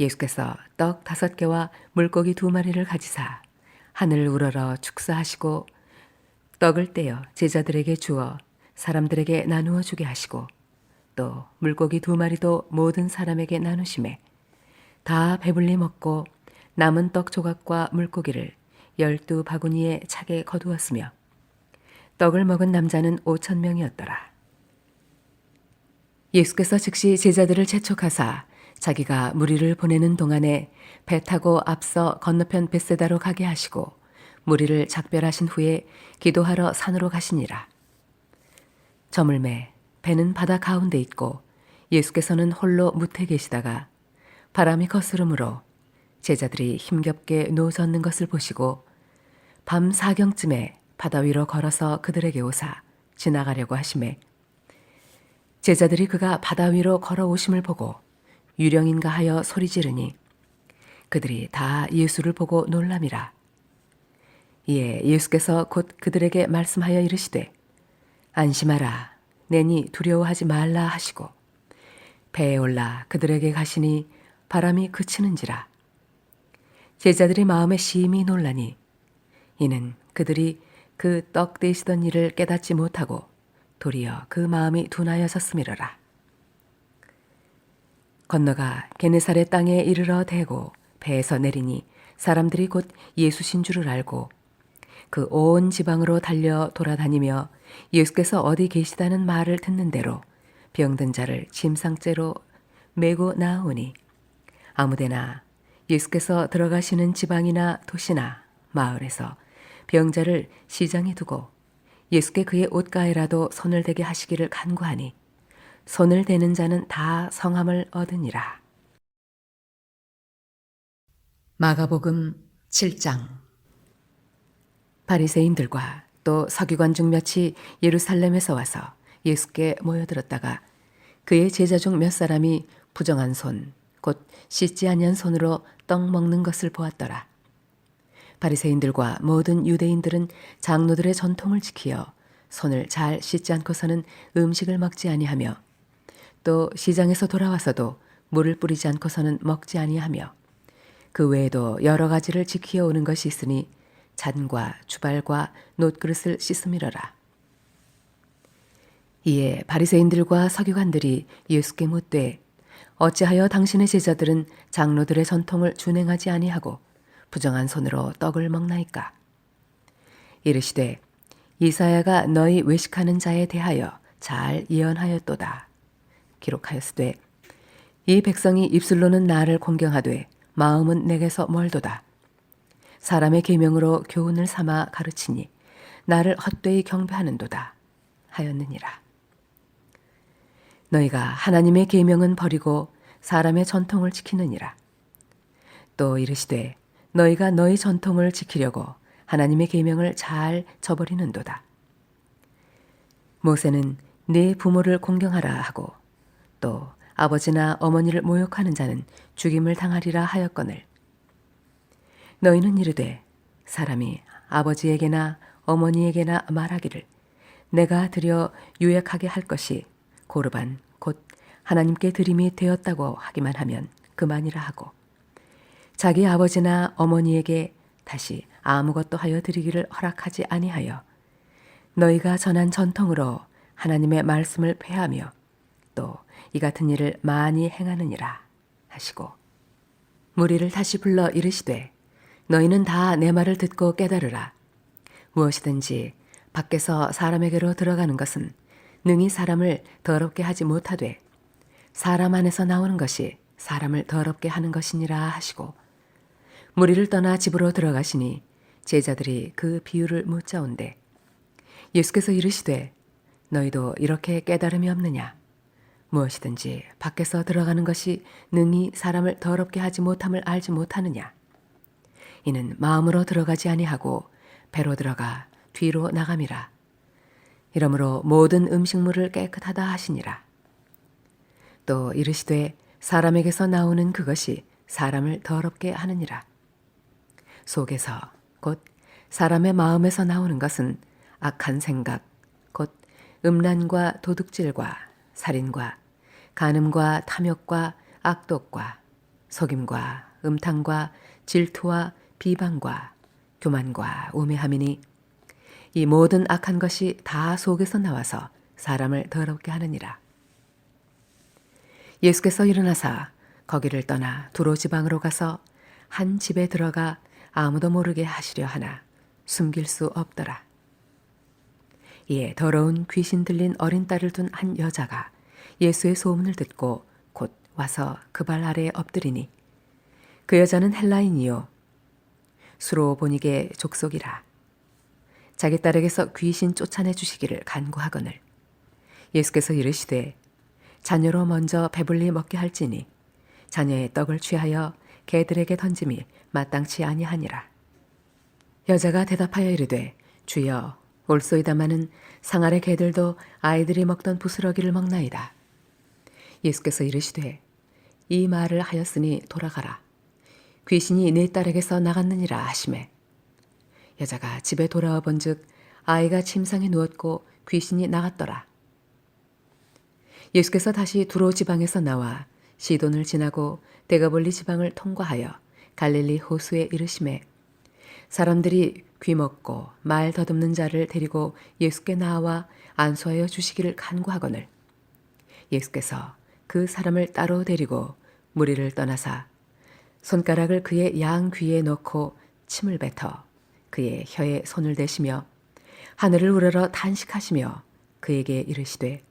예수께서 떡 5개와 물고기 2마리를 가지사 하늘을 우러러 축사하시고 떡을 떼어 제자들에게 주어 사람들에게 나누어 주게 하시고 또 물고기 2마리도 모든 사람에게 나누심에 다 배불리 먹고 남은 떡 조각과 물고기를 12바구니에 차게 거두었으며 떡을 먹은 남자는 5,000명이었더라. 예수께서 즉시 제자들을 재촉하사 자기가 무리를 보내는 동안에 배 타고 앞서 건너편 벳세다로 가게 하시고 무리를 작별하신 후에 기도하러 산으로 가시니라. 저물매 배는 바다 가운데 있고 예수께서는 홀로 무태 계시다가 바람이 거스름으로 제자들이 힘겹게 노젓는 것을 보시고 밤 4경쯤에 바다 위로 걸어서 그들에게 오사 지나가려고 하시매 제자들이 그가 바다 위로 걸어오심을 보고 유령인가 하여 소리 지르니 그들이 다 예수를 보고 놀람이라. 이에 예수께서 곧 그들에게 말씀하여 이르시되 안심하라 내니 두려워하지 말라 하시고 배에 올라 그들에게 가시니 바람이 그치는지라. 제자들이 마음에 심히 놀라니 이는 그들이 그 떡 떼시던 일을 깨닫지 못하고 도리어 그 마음이 둔하여졌음이로라. 건너가 게네사렛 땅에 이르러 대고 배에서 내리니 사람들이 곧 예수신 줄을 알고 그 온 지방으로 달려 돌아다니며 예수께서 어디 계시다는 말을 듣는 대로 병든 자를 침상째로 메고 나오니 아무데나 예수께서 들어가시는 지방이나 도시나 마을에서 병자를 시장에 두고 예수께 그의 옷가에라도 손을 대게 하시기를 간구하니 손을 대는 자는 다 성함을 얻으니라. 마가복음 7장. 바리새인들과 또 서기관 중 몇이 예루살렘에서 와서 예수께 모여들었다가 그의 제자 중 몇 사람이 부정한 손, 곧 씻지 아니한 손으로 떡 먹는 것을 보았더라. 바리새인들과 모든 유대인들은 장로들의 전통을 지키어 손을 잘 씻지 않고서는 음식을 먹지 아니하며 또 시장에서 돌아와서도 물을 뿌리지 않고서는 먹지 아니하며 그 외에도 여러 가지를 지키어 오는 것이 있으니 잔과 주발과 놋그릇을 씻음이러라. 이에 바리새인들과 서기관들이 예수께 묻되 어찌하여 당신의 제자들은 장로들의 전통을 준행하지 아니하고 부정한 손으로 떡을 먹나이까? 이르시되 이사야가 너희 외식하는 자에 대하여 잘 예언하였도다. 기록하였으되 이 백성이 입술로는 나를 공경하되 마음은 내게서 멀도다. 사람의 계명으로 교훈을 삼아 가르치니 나를 헛되이 경배하는도다 하였느니라. 너희가 하나님의 계명은 버리고 사람의 전통을 지키느니라. 또 이르시되 너희가 너희 전통을 지키려고 하나님의 계명을 잘 저버리는도다. 모세는 네 부모를 공경하라 하고 또 아버지나 어머니를 모욕하는 자는 죽임을 당하리라 하였거늘 너희는 이르되 사람이 아버지에게나 어머니에게나 말하기를 내가 드려 유익하게 할 것이 고르반 곧 하나님께 드림이 되었다고 하기만 하면 그만이라 하고 자기 아버지나 어머니에게 다시 아무것도 하여 드리기를 허락하지 아니하여 너희가 전한 전통으로 하나님의 말씀을 폐하며 또 이 같은 일을 많이 행하느니라 하시고 무리를 다시 불러 이르시되 너희는 다 내 말을 듣고 깨달으라. 무엇이든지 밖에서 사람에게로 들어가는 것은 능히 사람을 더럽게 하지 못하되 사람 안에서 나오는 것이 사람을 더럽게 하는 것이니라 하시고 무리를 떠나 집으로 들어가시니 제자들이 그 비유를 묻자온대 예수께서 이르시되 너희도 이렇게 깨달음이 없느냐 무엇이든지 밖에서 들어가는 것이 능히 사람을 더럽게 하지 못함을 알지 못하느냐 이는 마음으로 들어가지 아니하고 배로 들어가 뒤로 나감이라 이러므로 모든 음식물을 깨끗하다 하시니라. 또 이르시되 사람에게서 나오는 그것이 사람을 더럽게 하느니라. 속에서 곧 사람의 마음에서 나오는 것은 악한 생각 곧 음란과 도둑질과 살인과 간음과 탐욕과 악독과 속임과 음탕과 질투와 비방과 교만과 우매함이니 이 모든 악한 것이 다 속에서 나와서 사람을 더럽게 하느니라. 예수께서 일어나사 거기를 떠나 두로 지방으로 가서 한 집에 들어가 아무도 모르게 하시려 하나 숨길 수 없더라. 이에 더러운 귀신 들린 어린 딸을 둔 한 여자가 예수의 소문을 듣고 곧 와서 그 발 아래에 엎드리니 그 여자는 헬라인이요 수로보니게 족속이라. 자기 딸에게서 귀신 쫓아내 주시기를 간구하거늘 예수께서 이르시되 자녀로 먼저 배불리 먹게 할지니 자녀의 떡을 취하여 개들에게 던짐이 마땅치 아니하니라. 여자가 대답하여 이르되 주여 올소이다마는 상 아래 개들도 아이들이 먹던 부스러기를 먹나이다. 예수께서 이르시되 이 말을 하였으니 돌아가라. 귀신이 네 딸에게서 나갔느니라 하시매 여자가 집에 돌아와 본즉 아이가 침상에 누웠고 귀신이 나갔더라. 예수께서 다시 두로 지방에서 나와 시돈을 지나고 데가볼리 지방을 통과하여 갈릴리 호수에 이르시매 사람들이 귀먹고 말 더듬는 자를 데리고 예수께 나와 안수하여 주시기를 간구하거늘 예수께서 그 사람을 따로 데리고 무리를 떠나사 손가락을 그의 양 귀에 넣고 침을 뱉어 그의 혀에 손을 대시며 하늘을 우러러 탄식하시며 그에게 이르시되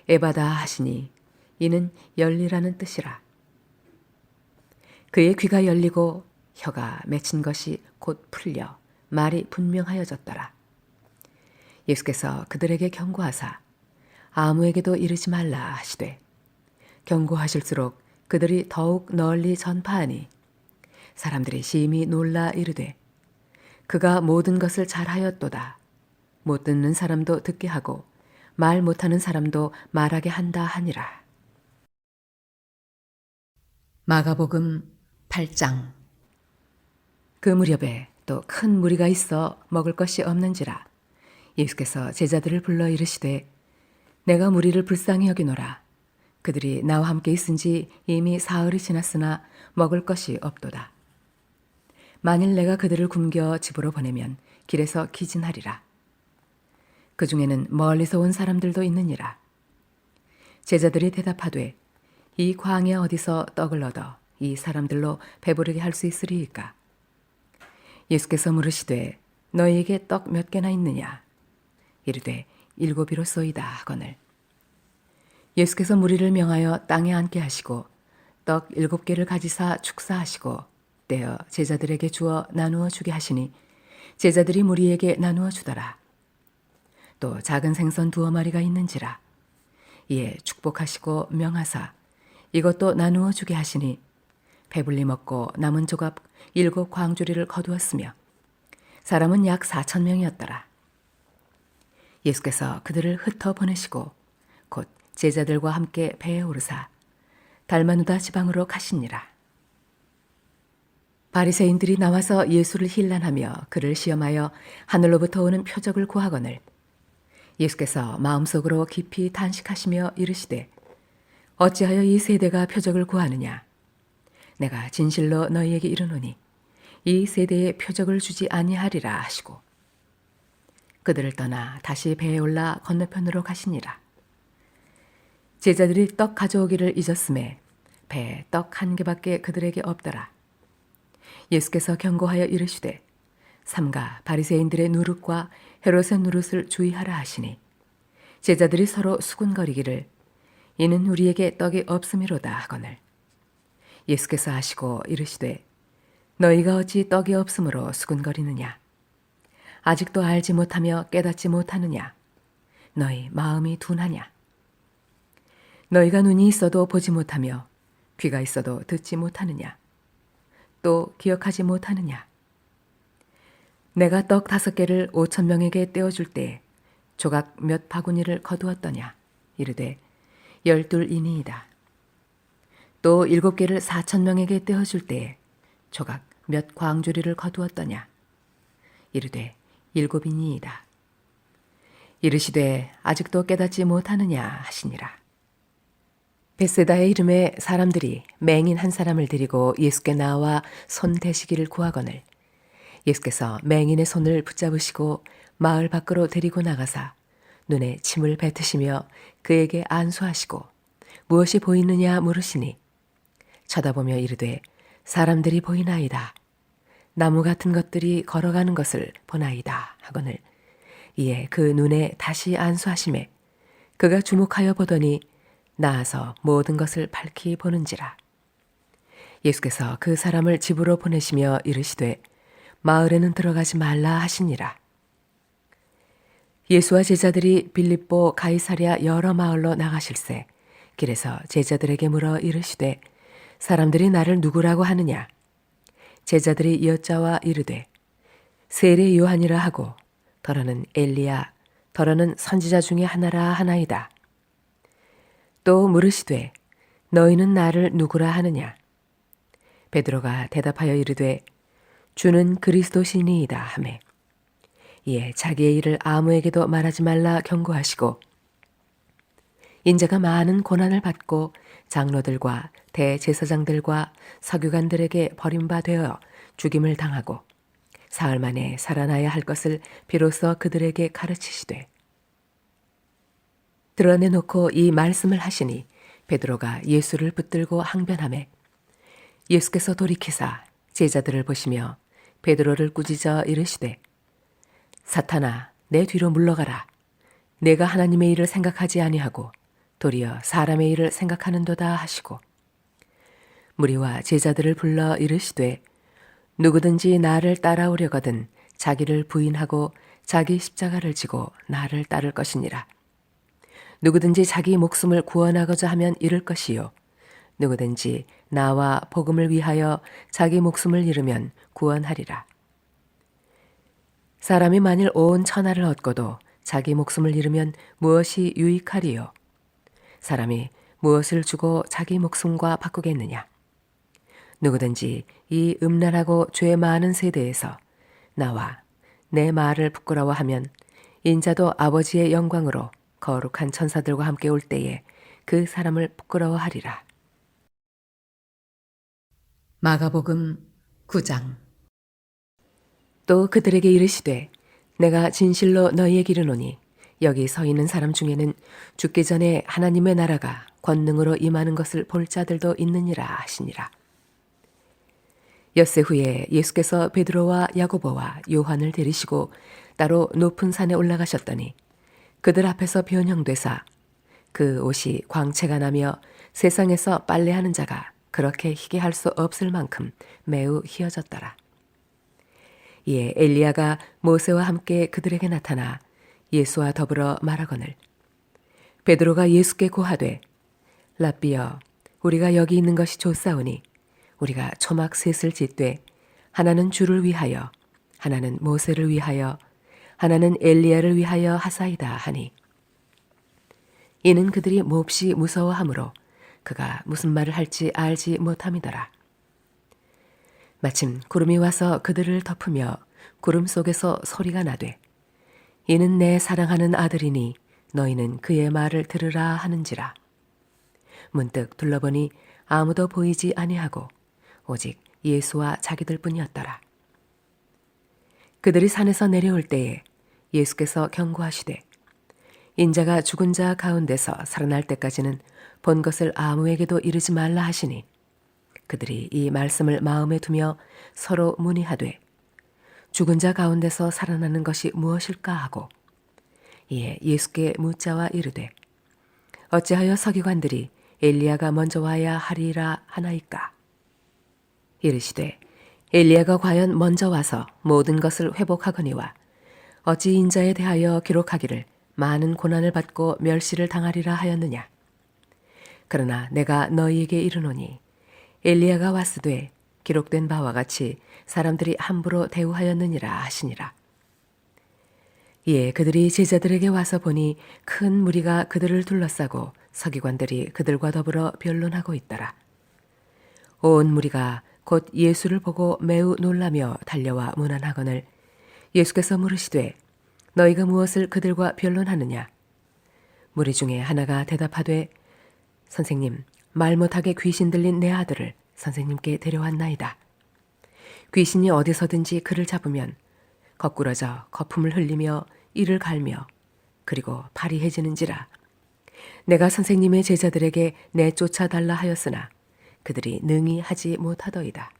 에바다 하시니 이는 열리라는 뜻이라. 그의 귀가 열리고 혀가 맺힌 것이 곧 풀려 말이 분명하여졌더라. 예수께서 그들에게 경고하사 아무에게도 이르지 말라 하시되 경고하실수록 그들이 더욱 널리 전파하니 사람들이 심히 놀라 이르되 그가 모든 것을 잘하였도다. 못 듣는 사람도 듣게 하고 말 못하는 사람도 말하게 한다 하니라. 마가복음 8장. 그 무렵에 또 큰 무리가 있어 먹을 것이 없는지라 예수께서 제자들을 불러 이르시되 내가 무리를 불쌍히 여기노라. 그들이 나와 함께 있은지 이미 사흘이 지났으나 먹을 것이 없도다. 만일 내가 그들을 굶겨 집으로 보내면 길에서 기진하리라. 그 중에는 멀리서 온 사람들도 있느니라. 제자들이 대답하되 이 광야 어디서 떡을 얻어 이 사람들로 배부르게 할 수 있으리이까? 예수께서 물으시되 너희에게 떡 몇 개나 있느냐? 이르되 7이로소이다 하거늘 예수께서 무리를 명하여 땅에 앉게 하시고 떡 7개를 가지사 축사하시고 떼어 제자들에게 주어 나누어 주게 하시니 제자들이 무리에게 나누어 주더라. 또 작은 생선 2마리가 있는지라. 이에 축복하시고 명하사 이것도 나누어 주게 하시니 배불리 먹고 남은 조각 7광주리를 거두었으며 사람은 약 4,000명이었더라. 예수께서 그들을 흩어 보내시고 곧 제자들과 함께 배에 오르사 달마누다 지방으로 가시니라. 바리새인들이 나와서 예수를 힐난하며 그를 시험하여 하늘로부터 오는 표적을 구하거늘 예수께서 마음속으로 깊이 탄식하시며 이르시되 어찌하여 이 세대가 표적을 구하느냐. 내가 진실로 너희에게 이르노니 이 세대에 표적을 주지 아니하리라 하시고 그들을 떠나 다시 배에 올라 건너편으로 가시니라. 제자들이 떡 가져오기를 잊었음에 배에 떡 1개밖에 그들에게 없더라. 예수께서 경고하여 이르시되 삼가 바리새인들의 누룩과 헤롯의 누룩을 주의하라 하시니 제자들이 서로 수군거리기를 이는 우리에게 떡이 없음이로다 하거늘 예수께서 하시고 이르시되 너희가 어찌 떡이 없으므로 수군거리느냐. 아직도 알지 못하며 깨닫지 못하느냐. 너희 마음이 둔하냐. 너희가 눈이 있어도 보지 못하며 귀가 있어도 듣지 못하느냐. 또 기억하지 못하느냐. 내가 떡 5개를 5,000명에게 떼어줄 때에 조각 몇 바구니를 거두었더냐. 이르되 12이니이다. 또 7개를 4,000명에게 떼어줄 때에 조각 몇 광주리를 거두었더냐. 이르되 7이니이다. 이르시되 아직도 깨닫지 못하느냐 하시니라. 벳세다의 이름에 사람들이 맹인 한 사람을 데리고 예수께 나와 손 대시기를 구하거늘 예수께서 맹인의 손을 붙잡으시고 마을 밖으로 데리고 나가사 눈에 침을 뱉으시며 그에게 안수하시고 무엇이 보이느냐 물으시니 쳐다보며 이르되 사람들이 보이나이다. 나무 같은 것들이 걸어가는 것을 보나이다 하거늘 이에 그 눈에 다시 안수하심에 그가 주목하여 보더니 나아서 모든 것을 밝히 보는지라. 예수께서 그 사람을 집으로 보내시며 이르시되 마을에는 들어가지 말라 하시니라. 예수와 제자들이 빌립보 가이사랴 여러 마을로 나가실새 길에서 제자들에게 물어 이르시되 사람들이 나를 누구라고 하느냐. 제자들이 여짜와 이르되 세례 요한이라 하고 더러는 엘리야 더러는 선지자 중에 하나라 하나이다. 또 물으시되 너희는 나를 누구라 하느냐. 베드로가 대답하여 이르되 주는 그리스도시니이다 하매 이에 자기의 일을 아무에게도 말하지 말라 경고하시고 인자가 많은 고난을 받고 장로들과 대제사장들과 서기관들에게 버림받아 죽임을 당하고 사흘 만에 살아나야 할 것을 비로소 그들에게 가르치시되 드러내놓고 이 말씀을 하시니 베드로가 예수를 붙들고 항변하매 예수께서 돌이키사 제자들을 보시며 베드로를 꾸짖어 이르시되 사탄아 내 뒤로 물러가라. 내가 하나님의 일을 생각하지 아니하고 도리어 사람의 일을 생각하는도다 하시고 무리와 제자들을 불러 이르시되 누구든지 나를 따라오려거든 자기를 부인하고 자기 십자가를 지고 나를 따를 것이니라. 누구든지 자기 목숨을 구원하고자 하면 잃을 것이요 누구든지 나와 복음을 위하여 자기 목숨을 잃으면 구원하리라. 사람이 만일 온 천하를 얻고도 자기 목숨을 잃으면 무엇이 유익하리요? 사람이 무엇을 주고 자기 목숨과 바꾸겠느냐? 누구든지 이 음란하고 죄 많은 세대에서 나와 내 말을 부끄러워하면 인자도 아버지의 영광으로 거룩한 천사들과 함께 올 때에 그 사람을 부끄러워하리라. 마가복음 9장. 또 그들에게 이르시되 내가 진실로 너희에게 이르노니 여기 서 있는 사람 중에는 죽기 전에 하나님의 나라가 권능으로 임하는 것을 볼 자들도 있느니라 하시니라. 엿새 후에 예수께서 베드로와 야고보와 요한을 데리시고 따로 높은 산에 올라가셨더니 그들 앞에서 변형되사 그 옷이 광채가 나며 세상에서 빨래하는 자가 그렇게 희게 할 수 없을 만큼 매우 희어졌더라. 이에 엘리야가 모세와 함께 그들에게 나타나 예수와 더불어 말하거늘 베드로가 예수께 고하되 랍비여 우리가 여기 있는 것이 좋사오니 우리가 초막 셋을 짓되 하나는 주를 위하여 하나는 모세를 위하여 하나는 엘리야를 위하여 하사이다 하니 이는 그들이 몹시 무서워하므로 그가 무슨 말을 할지 알지 못함이더라. 마침 구름이 와서 그들을 덮으며 구름 속에서 소리가 나되 이는 내 사랑하는 아들이니 너희는 그의 말을 들으라 하는지라. 문득 둘러보니 아무도 보이지 아니하고 오직 예수와 자기들 뿐이었더라. 그들이 산에서 내려올 때에 예수께서 경고하시되 인자가 죽은 자 가운데서 살아날 때까지는 본 것을 아무에게도 이르지 말라 하시니 그들이 이 말씀을 마음에 두며 서로 문의하되 죽은 자 가운데서 살아나는 것이 무엇일까 하고 이에 예수께 묻자와 이르되 어찌하여 서기관들이 엘리야가 먼저 와야 하리라 하나이까. 이르시되 엘리야가 과연 먼저 와서 모든 것을 회복하거니와 어찌 인자에 대하여 기록하기를 많은 고난을 받고 멸시를 당하리라 하였느냐. 그러나 내가 너희에게 이르노니 엘리야가 왔으되 기록된 바와 같이 사람들이 함부로 대우하였느니라 하시니라. 이에 그들이 제자들에게 와서 보니 큰 무리가 그들을 둘러싸고 서기관들이 그들과 더불어 변론하고 있더라. 온 무리가 곧 예수를 보고 매우 놀라며 달려와 문안하거늘 예수께서 물으시되 너희가 무엇을 그들과 변론하느냐. 무리 중에 하나가 대답하되 선생님 말 못하게 귀신 들린 내 아들을 선생님께 데려왔나이다. 귀신이 어디서든지 그를 잡으면 거꾸러져 거품을 흘리며 이를 갈며 그리고 발이 해지는지라. 내가 선생님의 제자들에게 내쫓아달라 하였으나 그들이 능히 하지 못하더이다.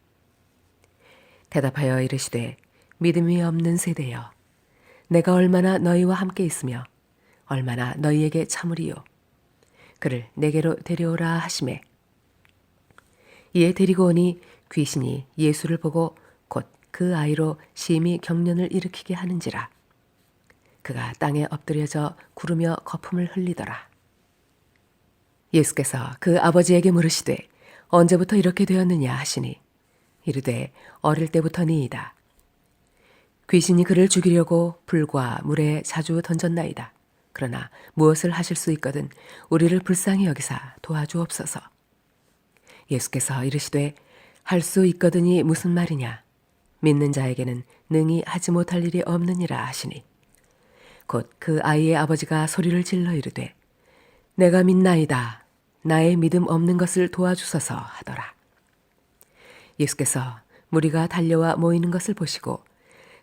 대답하여 이르시되 믿음이 없는 세대여 내가 얼마나 너희와 함께 있으며 얼마나 너희에게 참으리요. 그를 내게로 데려오라 하시매 이에 데리고 오니 귀신이 예수를 보고 곧 그 아이로 심히 경련을 일으키게 하는지라. 그가 땅에 엎드려져 구르며 거품을 흘리더라. 예수께서 그 아버지에게 물으시되 언제부터 이렇게 되었느냐 하시니 이르되 어릴 때부터니이다. 귀신이 그를 죽이려고 불과 물에 자주 던졌나이다. 그러나 무엇을 하실 수 있거든 우리를 불쌍히 여기사 도와주옵소서. 예수께서 이르시되 할 수 있거든이 무슨 말이냐. 믿는 자에게는 능히 하지 못할 일이 없느니라 하시니 곧 그 아이의 아버지가 소리를 질러 이르되 내가 믿나이다. 나의 믿음 없는 것을 도와주소서 하더라. 예수께서 무리가 달려와 모이는 것을 보시고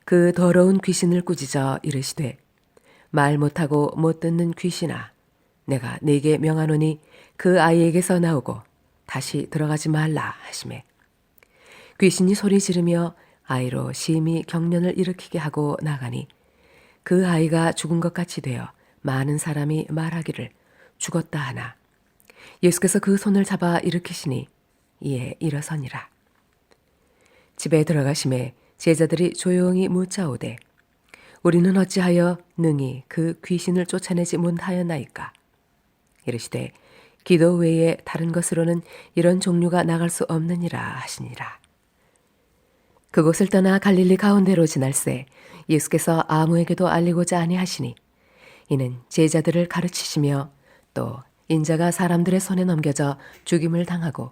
그 더러운 귀신을 꾸짖어 이르시되 말 못하고 못 듣는 귀신아 내가 네게 명하노니 그 아이에게서 나오고 다시 들어가지 말라 하시매 귀신이 소리 지르며 아이로 심히 경련을 일으키게 하고 나가니 그 아이가 죽은 것 같이 되어 많은 사람이 말하기를 죽었다 하나 예수께서 그 손을 잡아 일으키시니 이에 일어서니라. 집에 들어가심에 제자들이 조용히 묻자오되 우리는 어찌하여 능히 그 귀신을 쫓아내지 못하였나이까. 이르시되 기도 외에 다른 것으로는 이런 종류가 나갈 수 없느니라 하시니라. 그곳을 떠나 갈릴리 가운데로 지날새 예수께서 아무에게도 알리고자 아니하시니 이는 제자들을 가르치시며 또 인자가 사람들의 손에 넘겨져 죽임을 당하고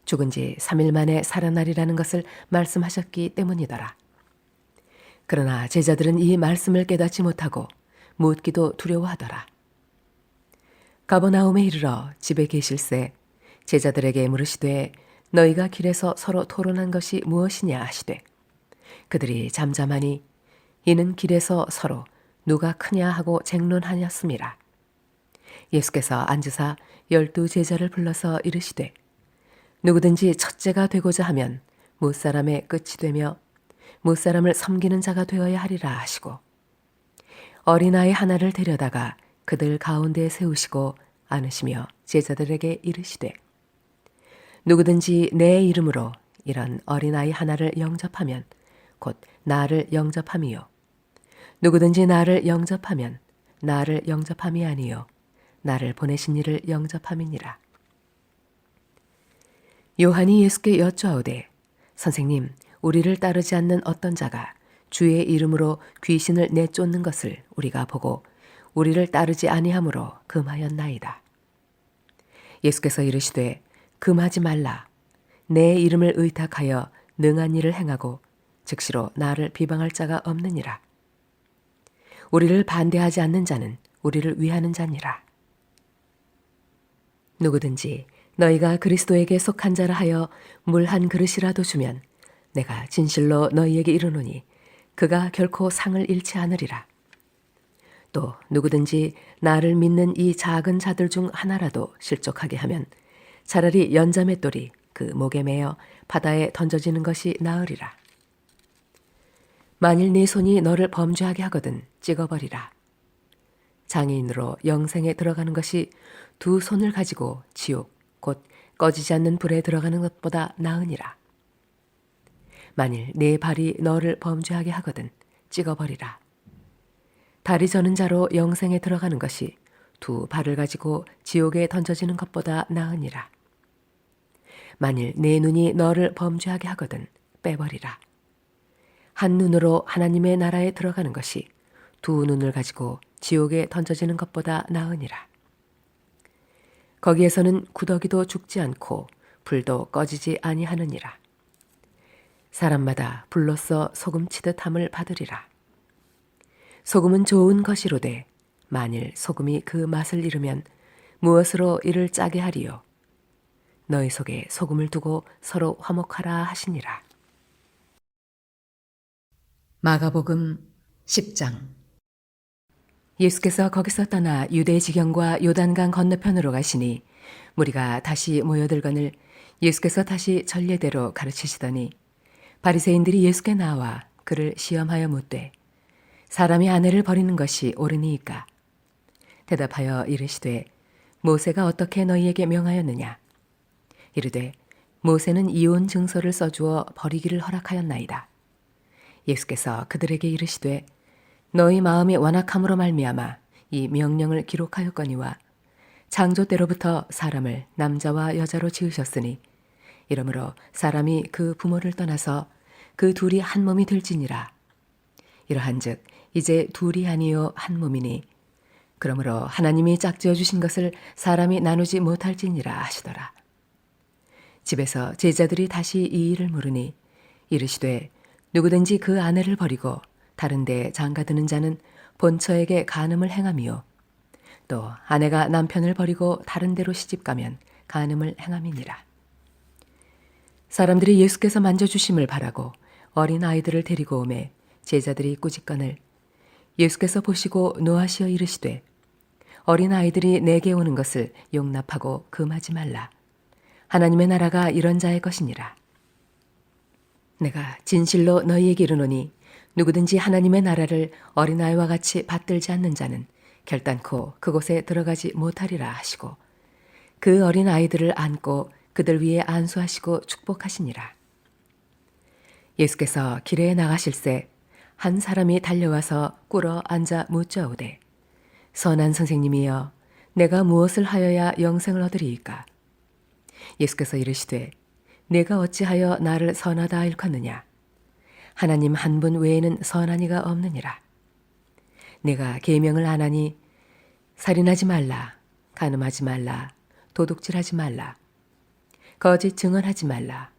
죽은 지 3일 만에 살아나리라는 것을 말씀하셨기 때문이더라. 그러나 제자들은 이 말씀을 깨닫지 못하고 묻기도 두려워하더라. 가버나움에 이르러 집에 계실새 제자들에게 물으시되 너희가 길에서 서로 토론한 것이 무엇이냐 하시되 그들이 잠잠하니 이는 길에서 서로 누가 크냐 하고 쟁론하였음이라. 예수께서 앉으사 12 제자를 불러서 이르시되 누구든지 첫째가 되고자 하면 무사람의 끝이 되며 무사람을 섬기는 자가 되어야 하리라 하시고 어린아이 하나를 데려다가 그들 가운데에 세우시고 안으시며 제자들에게 이르시되 누구든지 내 이름으로 이런 어린아이 하나를 영접하면 곧 나를 영접함이요 누구든지 나를 영접하면 나를 영접함이 아니요 나를 보내신 이를 영접함이니라. 요한이 예수께 여쭈어오되 선생님 우리를 따르지 않는 어떤 자가 주의 이름으로 귀신을 내쫓는 것을 우리가 보고 우리를 따르지 아니하므로 금하였나이다. 예수께서 이르시되 금하지 말라. 내 이름을 의탁하여 능한 일을 행하고 즉시로 나를 비방할 자가 없느니라. 우리를 반대하지 않는 자는 우리를 위하는 자니라. 누구든지 너희가 그리스도에게 속한 자라 하여 물 한 그릇이라도 주면 내가 진실로 너희에게 이르노니 그가 결코 상을 잃지 않으리라. 또 누구든지 나를 믿는 이 작은 자들 중 하나라도 실족하게 하면 차라리 연자맷돌이 그 목에 매어 바다에 던져지는 것이 나으리라. 만일 네 손이 너를 범죄하게 하거든 찍어버리라. 장애인으로 영생에 들어가는 것이 두 손을 가지고 지옥 곧 꺼지지 않는 불에 들어가는 것보다 나으니라. 만일 네 발이 너를 범죄하게 하거든 찍어버리라. 다리 저는 자로 영생에 들어가는 것이 두 발을 가지고 지옥에 던져지는 것보다 나으니라. 만일 네 눈이 너를 범죄하게 하거든 빼버리라. 한 눈으로 하나님의 나라에 들어가는 것이 두 눈을 가지고 지옥에 던져지는 것보다 나으니라. 거기에서는 구더기도 죽지 않고 불도 꺼지지 아니하느니라. 사람마다 불로써 소금 치듯 함을 받으리라. 소금은 좋은 것이로되 만일 소금이 그 맛을 잃으면 무엇으로 이를 짜게 하리요. 너희 속에 소금을 두고 서로 화목하라 하시니라. 마가복음 10장. 예수께서 거기서 떠나 유대 지경과 요단강 건너편으로 가시니 무리가 다시 모여들거늘 예수께서 다시 전례대로 가르치시더니 바리새인들이 예수께 나와 그를 시험하여 묻되 사람이 아내를 버리는 것이 옳으니이까? 대답하여 이르시되 모세가 어떻게 너희에게 명하였느냐? 이르되 모세는 이혼 증서를 써주어 버리기를 허락하였나이다. 예수께서 그들에게 이르시되 너희 마음이 완악함으로 말미암아 이 명령을 기록하였거니와 창조 때로부터 사람을 남자와 여자로 지으셨으니 이러므로 사람이 그 부모를 떠나서 그 둘이 한 몸이 될지니라. 이러한즉 이제 둘이 아니요 한 몸이니 그러므로 하나님이 짝지어 주신 것을 사람이 나누지 못할지니라 하시더라. 집에서 제자들이 다시 이 일을 물으니 이르시되 누구든지 그 아내를 버리고 다른 데 장가드는 자는 본처에게 간음을 행함이요 또 아내가 남편을 버리고 다른 데로 시집가면 간음을 행함이니라. 사람들이 예수께서 만져주심을 바라고 어린 아이들을 데리고 오매 제자들이 꾸짖거늘 예수께서 보시고 노하시어 이르시되 어린 아이들이 내게 오는 것을 용납하고 금하지 말라. 하나님의 나라가 이런 자의 것이니라. 내가 진실로 너희에게 이르노니 누구든지 하나님의 나라를 어린아이와 같이 받들지 않는 자는 결단코 그곳에 들어가지 못하리라 하시고 그 어린아이들을 안고 그들 위에 안수하시고 축복하시니라. 예수께서 길에 나가실새 한 사람이 달려와서 꿇어 앉아 묻자오되 선한 선생님이여 내가 무엇을 하여야 영생을 얻으리이까? 예수께서 이르시되 내가 어찌하여 나를 선하다 일컫느냐? 하나님 한 분 외에는 선한 이가 없느니라. 내가 계명을 안 하니 살인하지 말라, 간음하지 말라, 도둑질하지 말라, 거짓 증언하지 말라,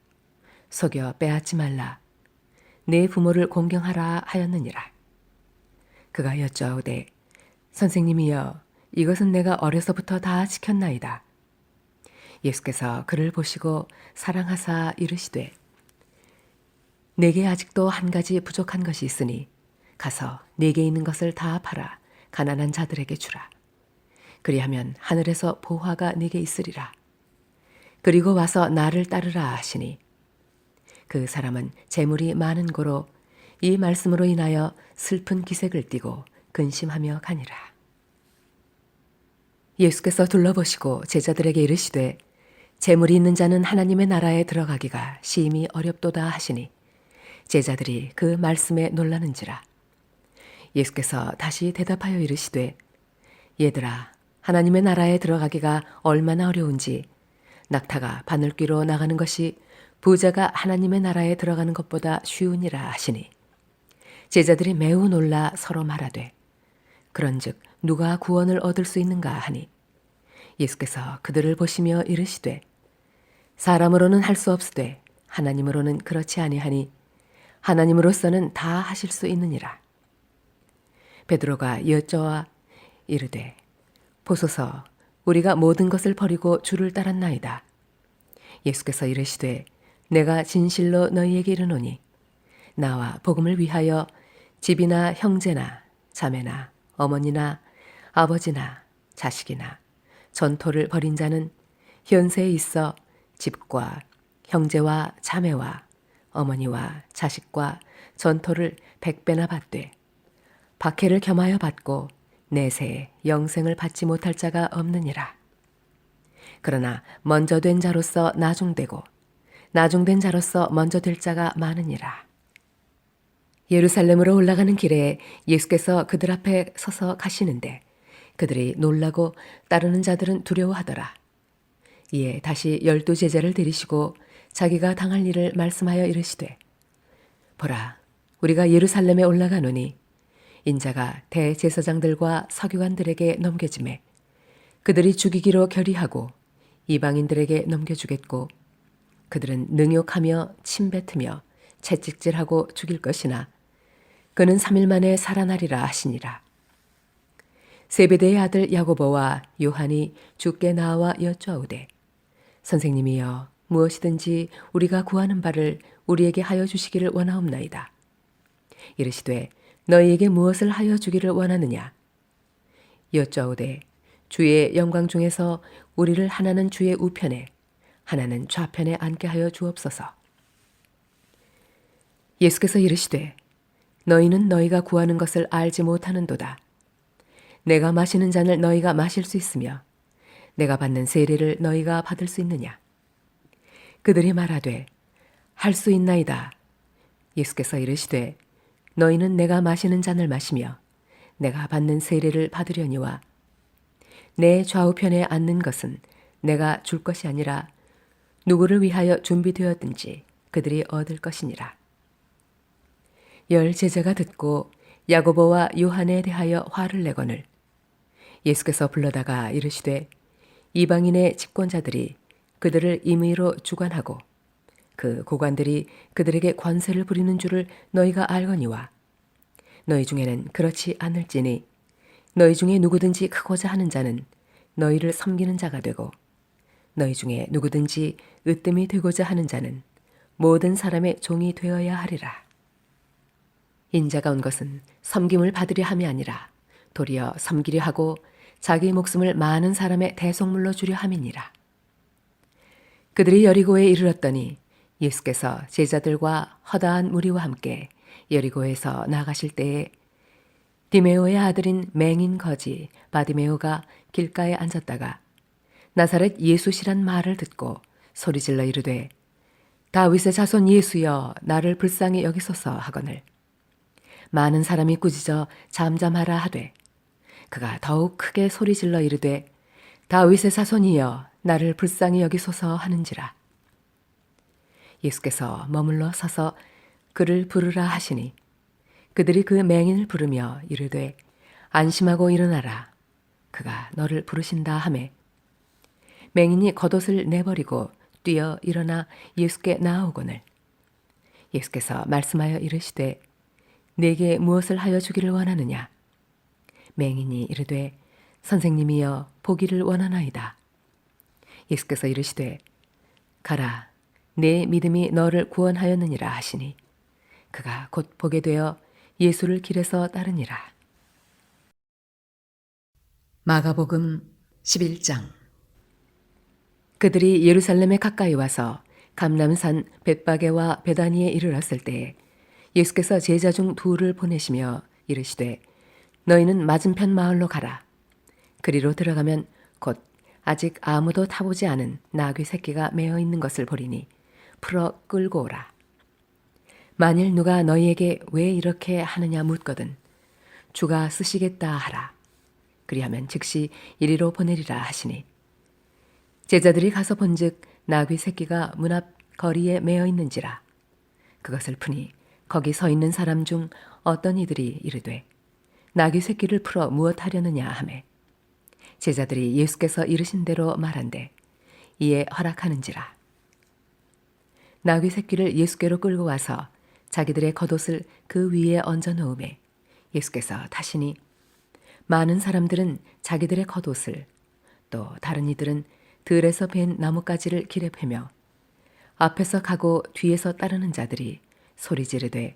속여 빼앗지 말라, 내 부모를 공경하라 하였느니라. 그가 여쭈어오되 선생님이여 이것은 내가 어려서부터 다 지켰나이다. 예수께서 그를 보시고 사랑하사 이르시되 내게 아직도 한 가지 부족한 것이 있으니 가서 내게 있는 것을 다 팔아 가난한 자들에게 주라. 그리하면 하늘에서 보화가 네게 있으리라. 그리고 와서 나를 따르라 하시니 그 사람은 재물이 많은 고로 이 말씀으로 인하여 슬픈 기색을 띠고 근심하며 가니라. 예수께서 둘러보시고 제자들에게 이르시되 재물이 있는 자는 하나님의 나라에 들어가기가 심히 어렵도다 하시니 제자들이 그 말씀에 놀라는지라. 예수께서 다시 대답하여 이르시되 얘들아 하나님의 나라에 들어가기가 얼마나 어려운지 낙타가 바늘귀로 나가는 것이 부자가 하나님의 나라에 들어가는 것보다 쉬우니라 하시니 제자들이 매우 놀라 서로 말하되 그런즉 누가 구원을 얻을 수 있는가 하니 예수께서 그들을 보시며 이르시되 사람으로는 할 수 없으되 하나님으로는 그렇지 아니하니 하나님으로서는 다 하실 수 있느니라. 베드로가 여쭤와 이르되 보소서 우리가 모든 것을 버리고 주를 따랐나이다. 예수께서 이르시되 내가 진실로 너희에게 이르노니 나와 복음을 위하여 집이나 형제나 자매나 어머니나 아버지나 자식이나 전토를 벌인 자는 현세에 있어 집과 형제와 자매와 어머니와 자식과 전토를 100배나 받되 박해를 겸하여 받고 내세 영생을 받지 못할 자가 없느니라. 그러나 먼저 된 자로서 나중되고 나중된 자로서 먼저 될 자가 많으니라. 예루살렘으로 올라가는 길에 예수께서 그들 앞에 서서 가시는데 그들이 놀라고 따르는 자들은 두려워하더라. 이에 다시 12 제자를 데리시고 자기가 당할 일을 말씀하여 이르시되 보라 우리가 예루살렘에 올라가노니 인자가 대제사장들과 서기관들에게 넘겨지매 그들이 죽이기로 결의하고 이방인들에게 넘겨주겠고 그들은 능욕하며 침뱉으며 채찍질하고 죽일 것이나 그는 3일 만에 살아나리라 하시니라. 세베대의 아들 야고보와 요한이 주께 나와 여쭈어오되 선생님이여 무엇이든지 우리가 구하는 바를 우리에게 하여 주시기를 원하옵나이다. 이르시되 너희에게 무엇을 하여 주기를 원하느냐? 여쭈어오되 주의 영광 중에서 우리를 하나는 주의 우편에 하나는 좌편에 앉게 하여 주옵소서. 예수께서 이르시되 너희는 너희가 구하는 것을 알지 못하는도다. 내가 마시는 잔을 너희가 마실 수 있으며 내가 받는 세례를 너희가 받을 수 있느냐? 그들이 말하되 할 수 있나이다. 예수께서 이르시되 너희는 내가 마시는 잔을 마시며 내가 받는 세례를 받으려니와 내 좌우편에 앉는 것은 내가 줄 것이 아니라 누구를 위하여 준비되었든지 그들이 얻을 것이니라. 10 제자가 듣고 야고보와 요한에 대하여 화를 내거늘 예수께서 불러다가 이르시되 이방인의 집권자들이 그들을 임의로 주관하고 그 고관들이 그들에게 관세를 부리는 줄을 너희가 알거니와 너희 중에는 그렇지 않을지니 너희 중에 누구든지 크고자 하는 자는 너희를 섬기는 자가 되고 너희 중에 누구든지 으뜸이 되고자 하는 자는 모든 사람의 종이 되어야 하리라. 인자가 온 것은 섬김을 받으려 함이 아니라 도리어 섬기려 하고 자기 목숨을 많은 사람의 대속물로 주려 함이니라. 그들이 여리고에 이르렀더니 예수께서 제자들과 허다한 무리와 함께 여리고에서 나가실 때에 디메오의 아들인 맹인 거지 바디메오가 길가에 앉았다가 나사렛 예수시란 말을 듣고 소리질러 이르되 다윗의 자손 예수여 나를 불쌍히 여기소서 하거늘 많은 사람이 꾸짖어 잠잠하라 하되 그가 더욱 크게 소리질러 이르되 다윗의 자손이여 나를 불쌍히 여기소서 하는지라. 예수께서 머물러 서서 그를 부르라 하시니 그들이 그 맹인을 부르며 이르되 안심하고 일어나라. 그가 너를 부르신다 하매 맹인이 겉옷을 내버리고 뛰어 일어나 예수께 나아오거늘 예수께서 말씀하여 이르시되 내게 무엇을 하여 주기를 원하느냐? 맹인이 이르되 선생님이여 보기를 원하나이다. 예수께서 이르시되 가라 내 믿음이 너를 구원하였느니라 하시니 그가 곧 보게 되어 예수를 길에서 따르니라. 마가복음 11장. 그들이 예루살렘에 가까이 와서 감람산 벳바게와 베다니에 이르렀을 때에 예수께서 제자 중 2를 보내시며 이르시되 너희는 맞은편 마을로 가라. 그리로 들어가면 곧 아직 아무도 타보지 않은 나귀 새끼가 매어 있는 것을 보리니 풀어 끌고 오라. 만일 누가 너희에게 왜 이렇게 하느냐 묻거든 주가 쓰시겠다 하라. 그리하면 즉시 이리로 보내리라 하시니 제자들이 가서 본즉 나귀 새끼가 문 앞 거리에 매어 있는지라. 그것을 푸니 거기 서 있는 사람 중 어떤 이들이 이르되 나귀 새끼를 풀어 무엇하려느냐 하매 제자들이 예수께서 이르신 대로 말한대 이에 허락하는지라. 나귀 새끼를 예수께로 끌고 와서 자기들의 겉옷을 그 위에 얹어 놓음에 예수께서 타시니 많은 사람들은 자기들의 겉옷을 또 다른 이들은 들에서 벤 나뭇가지를 길에 패며 앞에서 가고 뒤에서 따르는 자들이 소리 지르되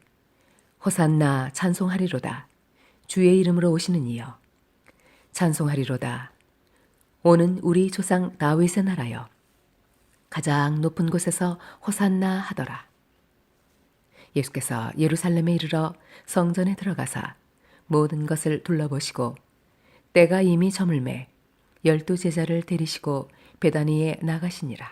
호산나 찬송하리로다 주의 이름으로 오시는 이여 찬송하리로다 오는 우리 조상 다윗의 나라여 가장 높은 곳에서 호산나 하더라. 예수께서 예루살렘에 이르러 성전에 들어가사 모든 것을 둘러보시고 때가 이미 저물매 12 제자를 데리시고 베다니에 나가시니라.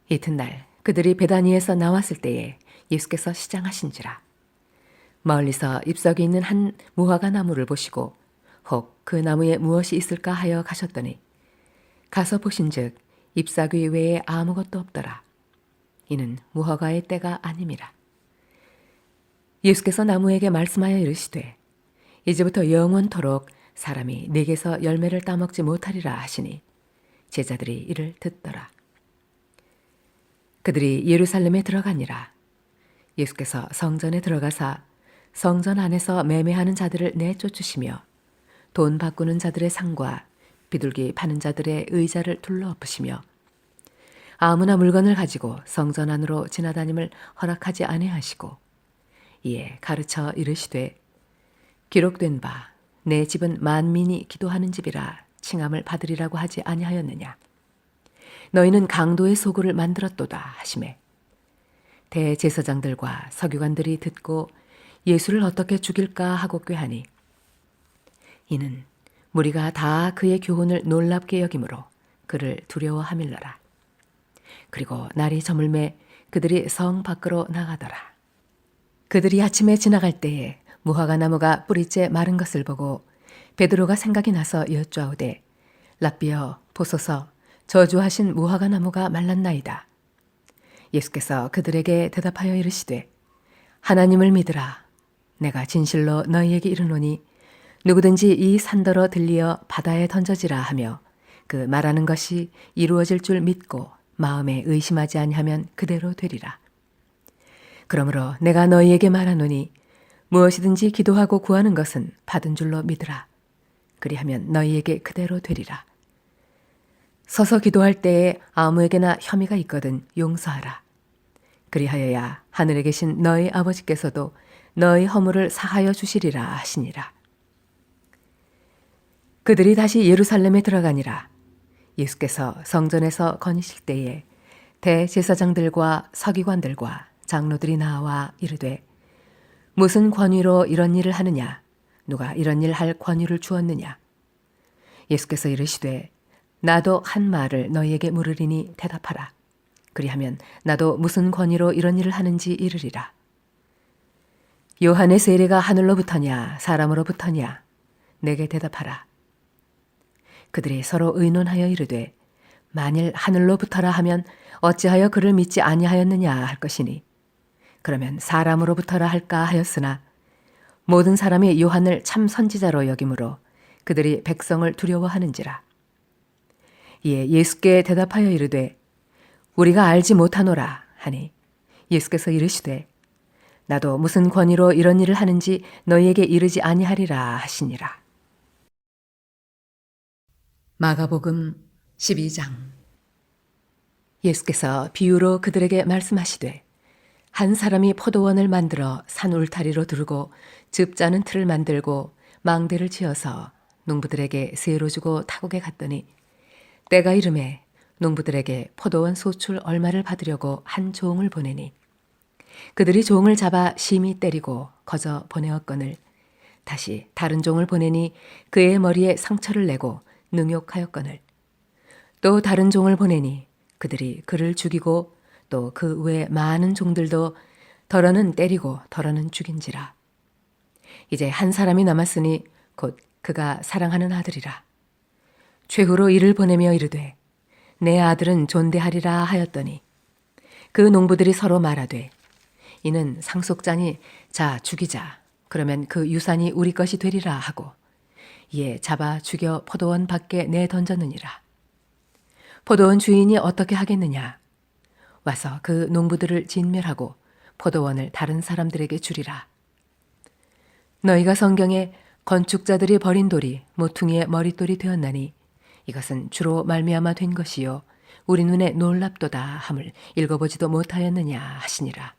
이튿날 그들이 베다니에서 나왔을 때에 예수께서 시장하신지라. 멀리서 잎사귀 있는 한 무화과 나무를 보시고 혹 그 나무에 무엇이 있을까 하여 가셨더니 가서 보신즉 잎사귀 외에 아무것도 없더라. 이는 무화과의 때가 아님이라. 예수께서 나무에게 말씀하여 이르시되 이제부터 영원토록 사람이 내게서 열매를 따먹지 못하리라 하시니 제자들이 이를 듣더라. 그들이 예루살렘에 들어가니라. 예수께서 성전에 들어가사 성전 안에서 매매하는 자들을 내쫓으시며 돈 바꾸는 자들의 상과 비둘기 파는 자들의 의자를 둘러엎으시며 아무나 물건을 가지고 성전 안으로 지나다님을 허락하지 아니하시고 이에 가르쳐 이르시되 기록된 바 내 집은 만민이 기도하는 집이라 칭함을 받으리라고 하지 아니하였느냐. 너희는 강도의 소굴을 만들었도다 하시매 대제사장들과 서기관들이 듣고 예수를 어떻게 죽일까 하고 꾀하니 이는 무리가 다 그의 교훈을 놀랍게 여김으로 그를 두려워함일러라. 그리고 날이 저물매 그들이 성 밖으로 나가더라. 그들이 아침에 지나갈 때에 무화과 나무가 뿌리째 마른 것을 보고 베드로가 생각이 나서 여쭈아오되 랍비여 보소서 저주하신 무화과 나무가 말랐나이다. 예수께서 그들에게 대답하여 이르시되 하나님을 믿으라. 내가 진실로 너희에게 이르노니 누구든지 이 산더러 들리어 바다에 던져지라 하며 그 말하는 것이 이루어질 줄 믿고 마음에 의심하지 아니하면 그대로 되리라. 그러므로 내가 너희에게 말하노니 무엇이든지 기도하고 구하는 것은 받은 줄로 믿으라. 그리하면 너희에게 그대로 되리라. 서서 기도할 때에 아무에게나 혐의가 있거든 용서하라. 그리하여야 하늘에 계신 너희 아버지께서도 너희 허물을 사하여 주시리라 하시니라. 그들이 다시 예루살렘에 들어가니라. 예수께서 성전에서 거니실 때에 대제사장들과 서기관들과 장로들이 나와 이르되 무슨 권위로 이런 일을 하느냐? 누가 이런 일 할 권위를 주었느냐? 예수께서 이르시되 나도 한 말을 너희에게 물으리니 대답하라. 그리하면 나도 무슨 권위로 이런 일을 하는지 이르리라. 요한의 세례가 하늘로부터냐 사람으로부터냐? 내게 대답하라. 그들이 서로 의논하여 이르되 만일 하늘로부터라 하면 어찌하여 그를 믿지 아니하였느냐 할 것이니 그러면 사람으로부터라 할까 하였으나 모든 사람이 요한을 참 선지자로 여김으로 그들이 백성을 두려워하는지라. 이에 예수께 대답하여 이르되 우리가 알지 못하노라 하니 예수께서 이르시되 나도 무슨 권위로 이런 일을 하는지 너희에게 이르지 아니하리라 하시니라. 마가복음 12장. 예수께서 비유로 그들에게 말씀하시되 한 사람이 포도원을 만들어 산 울타리로 두르고 즙 짜는 틀을 만들고 망대를 지어서 농부들에게 세로 주고 타국에 갔더니 때가 이름에 농부들에게 포도원 소출 얼마를 받으려고 한 종을 보내니 그들이 종을 잡아 심히 때리고 거저 보내었거늘 다시 다른 종을 보내니 그의 머리에 상처를 내고 능욕하였거늘 또 다른 종을 보내니 그들이 그를 죽이고 또 그 외 많은 종들도 더러는 때리고 더러는 죽인지라. 이제 한 사람이 남았으니 곧 그가 사랑하는 아들이라. 최후로 이를 보내며 이르되 내 아들은 존대하리라 하였더니 그 농부들이 서로 말하되 이는 상속자니 자 죽이자 그러면 그 유산이 우리 것이 되리라 하고 이에 잡아 죽여 포도원 밖에 내던졌느니라. 포도원 주인이 어떻게 하겠느냐? 와서 그 농부들을 진멸하고 포도원을 다른 사람들에게 주리라. 너희가 성경에 건축자들이 버린 돌이 모퉁이의 머릿돌이 되었나니 이것은 주로 말미암아 된 것이요 우리 눈에 놀랍도다 함을 읽어보지도 못하였느냐 하시니라.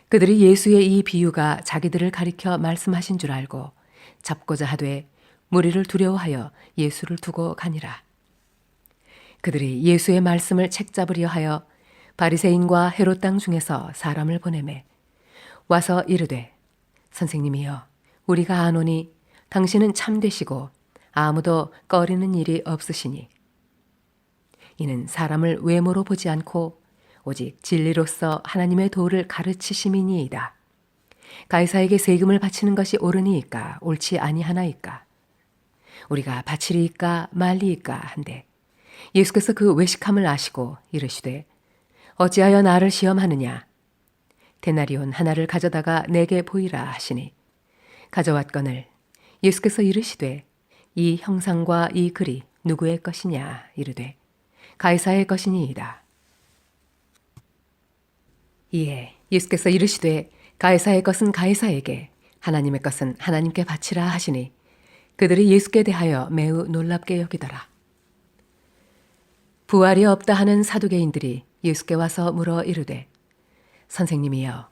그들이 예수의 이 비유가 자기들을 가리켜 말씀하신 줄 알고 잡고자 하되 무리를 두려워하여 예수를 두고 가니라. 그들이 예수의 말씀을 책잡으려 하여 바리새인과 헤롯 땅 중에서 사람을 보내매 와서 이르되 선생님이여 우리가 아노니 당신은 참되시고 아무도 꺼리는 일이 없으시니 이는 사람을 외모로 보지 않고 오직 진리로서 하나님의 도를 가르치심이니이다. 가이사에게 세금을 바치는 것이 옳으니이까 옳지 아니하나이까 우리가 바치리이까 말리이까 한데 예수께서 그 외식함을 아시고 이르시되 어찌하여 나를 시험하느냐 데나리온 하나를 가져다가 내게 보이라 하시니 가져왔거늘 예수께서 이르시되 이 형상과 이 글이 누구의 것이냐 이르되 가이사의 것이니이다. 이에 예수께서 이르시되 가이사의 것은 가이사에게 하나님의 것은 하나님께 바치라 하시니 그들이 예수께 대하여 매우 놀랍게 여기더라. 부활이 없다 하는 사두개인들이 예수께 와서 물어 이르되 선생님이여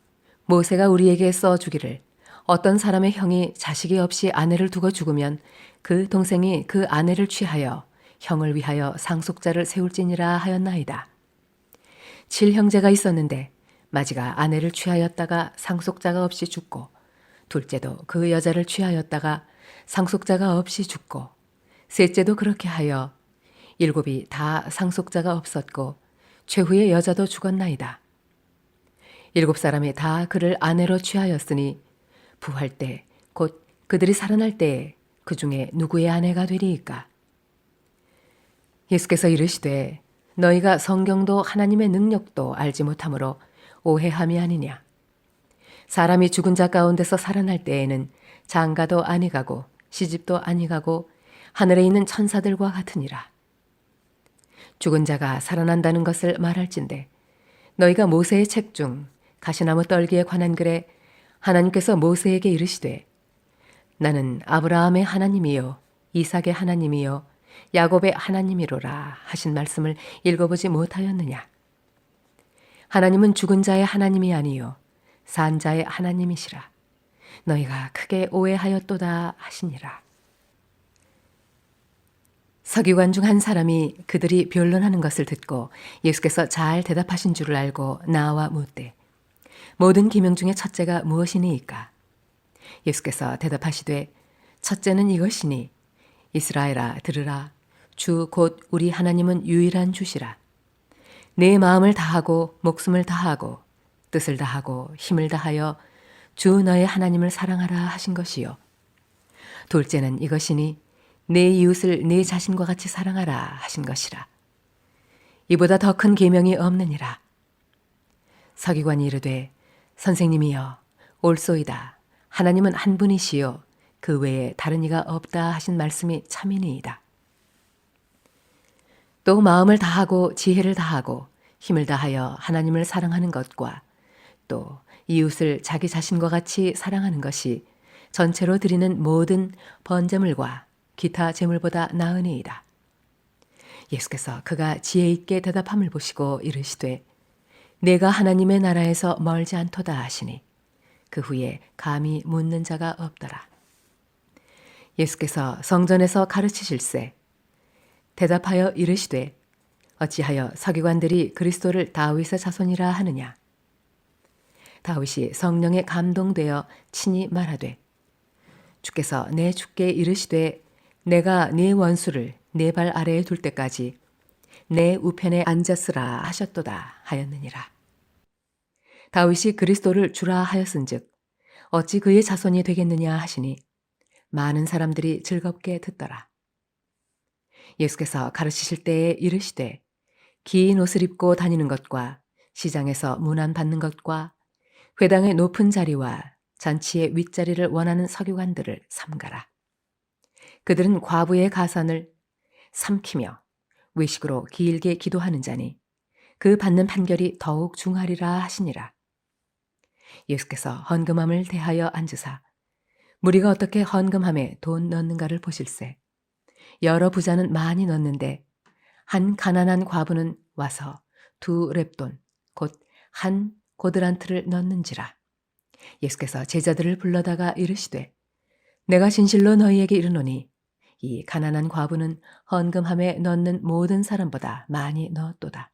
모세가 우리에게 써 주기를 어떤 사람의 형이 자식이 없이 아내를 두고 죽으면 그 동생이 그 아내를 취하여 형을 위하여 상속자를 세울지니라 하였나이다. 7형제가 있었는데 마지가 아내를 취하였다가 상속자가 없이 죽고 둘째도 그 여자를 취하였다가 상속자가 없이 죽고 셋째도 그렇게 하여 7이 다 상속자가 없었고 최후의 여자도 죽었나이다. 7사람이 다 그를 아내로 취하였으니 부활 때 곧 그들이 살아날 때에 그 중에 누구의 아내가 되리이까? 예수께서 이르시되 너희가 성경도 하나님의 능력도 알지 못하므로 오해함이 아니냐. 사람이 죽은 자 가운데서 살아날 때에는 장가도 아니 가고 시집도 아니 가고 하늘에 있는 천사들과 같으니라. 죽은 자가 살아난다는 것을 말할진대 너희가 모세의 책 중 가시나무 떨기에 관한 글에 하나님께서 모세에게 이르시되 나는 아브라함의 하나님이요 이삭의 하나님이요 야곱의 하나님이로라 하신 말씀을 읽어보지 못하였느냐. 하나님은 죽은 자의 하나님이 아니요 산 자의 하나님이시라. 너희가 크게 오해하였도다 하시니라. 서기관 중 한 사람이 그들이 변론하는 것을 듣고 예수께서 잘 대답하신 줄을 알고 나와 묻되 모든 계명 중에 첫째가 무엇이니이까? 예수께서 대답하시되 첫째는 이것이니 이스라엘아 들으라 주 곧 우리 하나님은 유일한 주시라. 내 마음을 다하고 목숨을 다하고 뜻을 다하고 힘을 다하여 주 너의 하나님을 사랑하라 하신 것이요. 둘째는 이것이니 내 이웃을 내 자신과 같이 사랑하라 하신 것이라. 이보다 더 큰 계명이 없느니라. 서기관이 이르되 선생님이여 옳소이다. 하나님은 한 분이시요 그 외에 다른 이가 없다 하신 말씀이 참이니이다. 또 마음을 다하고 지혜를 다하고 힘을 다하여 하나님을 사랑하는 것과 또 이웃을 자기 자신과 같이 사랑하는 것이 전체로 드리는 모든 번제물과 기타 제물보다 나으니이다. 예수께서 그가 지혜 있게 대답함을 보시고 이르시되 내가 하나님의 나라에서 멀지 않도다 하시니 그 후에 감히 묻는 자가 없더라. 예수께서 성전에서 가르치실세 대답하여 이르시되 어찌하여 서기관들이 그리스도를 다윗의 자손이라 하느냐. 다윗이 성령에 감동되어 친히 말하되 주께서 내 주께 이르시되 내가 네 원수를 네 발 아래에 둘 때까지 내 우편에 앉았으라 하셨도다 하였느니라. 다윗이 그리스도를 주라 하였은즉 어찌 그의 자손이 되겠느냐 하시니 많은 사람들이 즐겁게 듣더라. 예수께서 가르치실 때에 이르시되 긴 옷을 입고 다니는 것과 시장에서 문안 받는 것과 회당의 높은 자리와 잔치의 윗자리를 원하는 서기관들을 삼가라. 그들은 과부의 가산을 삼키며 외식으로 길게 기도하는 자니 그 받는 판결이 더욱 중하리라 하시니라. 예수께서 헌금함을 대하여 앉으사 무리가 어떻게 헌금함에 돈 넣는가를 보실세. 여러 부자는 많이 넣는데 한 가난한 과부는 와서 2렙돈 곧 한 고드란트를 넣는지라. 예수께서 제자들을 불러다가 이르시되 내가 진실로 너희에게 이르노니 이 가난한 과부는 헌금함에 넣는 모든 사람보다 많이 넣었도다.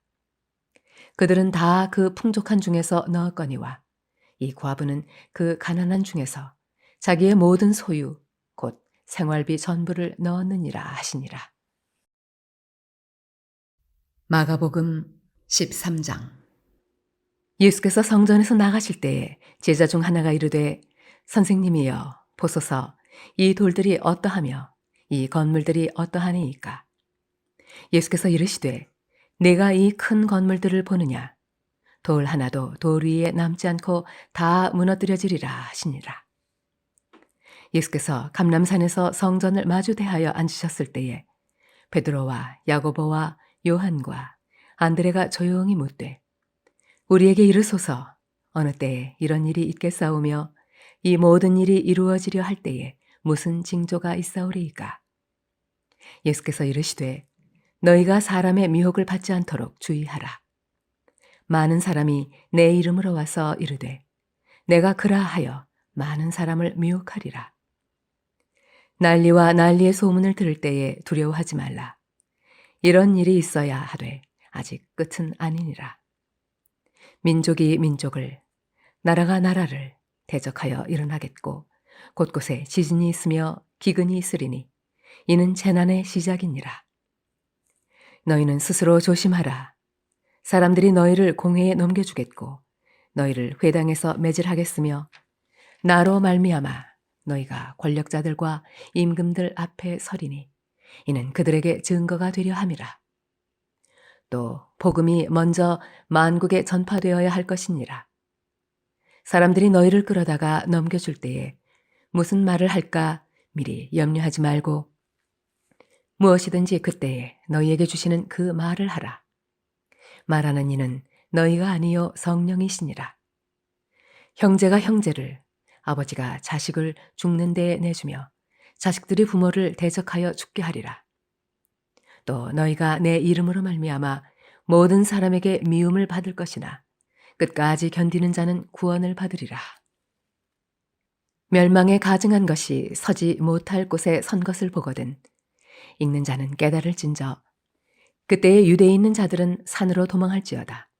그들은 다 그 풍족한 중에서 넣었거니와 이 과부는 그 가난한 중에서 자기의 모든 소유 곧 생활비 전부를 넣었느니라 하시니라. 마가복음 13장. 예수께서 성전에서 나가실 때에 제자 중 하나가 이르되 선생님이여 보소서 이 돌들이 어떠하며 이 건물들이 어떠하니이까. 예수께서 이르시되 내가 이 큰 건물들을 보느냐 돌 하나도 돌 위에 남지 않고 다 무너뜨려지리라 하시니라. 예수께서 감람산에서 성전을 마주 대하여 앉으셨을 때에 베드로와 야고보와 요한과 안드레가 조용히 묻되 우리에게 이르소서 어느 때에 이런 일이 있겠사오며 이 모든 일이 이루어지려 할 때에 무슨 징조가 있사오리이까. 예수께서 이르시되 너희가 사람의 미혹을 받지 않도록 주의하라. 많은 사람이 내 이름으로 와서 이르되 내가 그라 하여 많은 사람을 미혹하리라. 난리와 난리의 소문을 들을 때에 두려워하지 말라. 이런 일이 있어야 하되 아직 끝은 아니니라. 민족이 민족을 나라가 나라를 대적하여 일어나겠고 곳곳에 지진이 있으며 기근이 있으리니 이는 재난의 시작이니라. 너희는 스스로 조심하라. 사람들이 너희를 공회에 넘겨주겠고 너희를 회당에서 매질하겠으며 나로 말미암아 너희가 권력자들과 임금들 앞에 서리니 이는 그들에게 증거가 되려 함이라. 또 복음이 먼저 만국에 전파되어야 할 것이니라. 사람들이 너희를 끌어다가 넘겨줄 때에 무슨 말을 할까 미리 염려하지 말고 무엇이든지 그때에 너희에게 주시는 그 말을 하라. 말하는 이는 너희가 아니요 성령이시니라. 형제가 형제를 아버지가 자식을 죽는 데에 내주며 자식들이 부모를 대적하여 죽게 하리라. 또 너희가 내 이름으로 말미암아 모든 사람에게 미움을 받을 것이나 끝까지 견디는 자는 구원을 받으리라. 멸망에 가증한 것이 서지 못할 곳에 선 것을 보거든 읽는 자는 깨달을진저 그때에 유대에 있는 자들은 산으로 도망할지어다.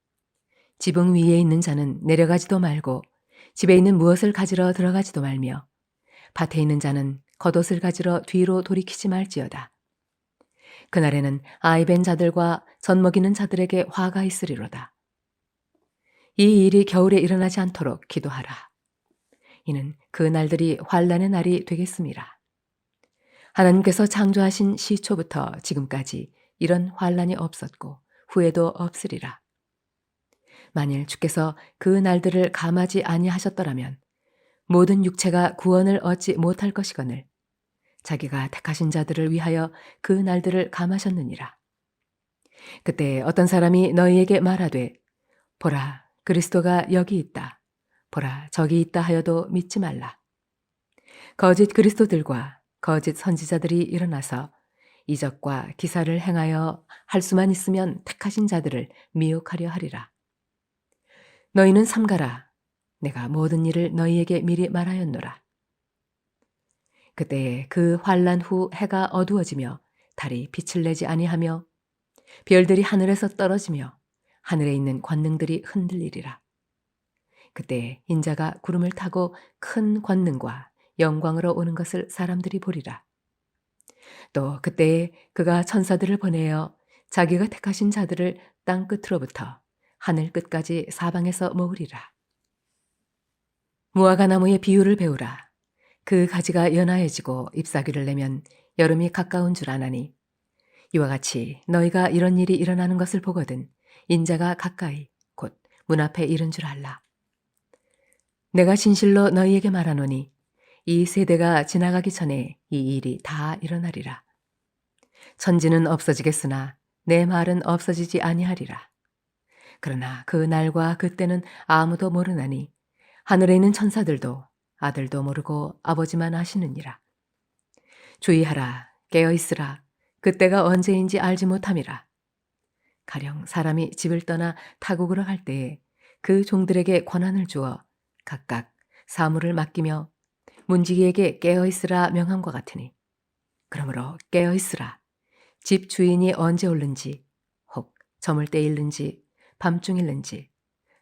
지붕 위에 있는 자는 내려가지도 말고 집에 있는 무엇을 가지러 들어가지도 말며 밭에 있는 자는 겉옷을 가지러 뒤로 돌이키지 말지어다. 그날에는 아이벤 자들과 젖먹이는 자들에게 화가 있으리로다. 이 일이 겨울에 일어나지 않도록 기도하라. 이는 그 날들이 환난의 날이 되겠습니다. 하나님께서 창조하신 시초부터 지금까지 이런 환난이 없었고 후에도 없으리라. 만일 주께서 그 날들을 감하지 아니하셨더라면 모든 육체가 구원을 얻지 못할 것이거늘 자기가 택하신 자들을 위하여 그 날들을 감하셨느니라. 그때 어떤 사람이 너희에게 말하되 보라 그리스도가 여기 있다. 보라 저기 있다 하여도 믿지 말라. 거짓 그리스도들과 거짓 선지자들이 일어나서 이적과 기사를 행하여 할 수만 있으면 택하신 자들을 미혹하려 하리라. 너희는 삼가라. 내가 모든 일을 너희에게 미리 말하였노라. 그때에 그 환난 후 해가 어두워지며 달이 빛을 내지 아니하며 별들이 하늘에서 떨어지며 하늘에 있는 권능들이 흔들리리라. 그때 인자가 구름을 타고 큰 권능과 영광으로 오는 것을 사람들이 보리라. 또 그때에 그가 천사들을 보내어 자기가 택하신 자들을 땅 끝으로부터 하늘 끝까지 사방에서 모으리라. 무화과 나무의 비유를 배우라. 그 가지가 연하해지고 잎사귀를 내면 여름이 가까운 줄 아나니 이와 같이 너희가 이런 일이 일어나는 것을 보거든 인자가 가까이 곧 문 앞에 이른 줄 알라. 내가 진실로 너희에게 말하노니 이 세대가 지나가기 전에 이 일이 다 일어나리라. 천지는 없어지겠으나 내 말은 없어지지 아니하리라. 그러나 그 날과 그때는 아무도 모르나니 하늘에 있는 천사들도 아들도 모르고 아버지만 아시느니라. 주의하라, 깨어있으라. 그때가 언제인지 알지 못함이라. 가령 사람이 집을 떠나 타국으로 갈 때에 그 종들에게 권한을 주어 각각 사물을 맡기며 문지기에게 깨어있으라 명함과 같으니 그러므로 깨어있으라. 집 주인이 언제 올는지 혹 저물 때일는지 밤중일는지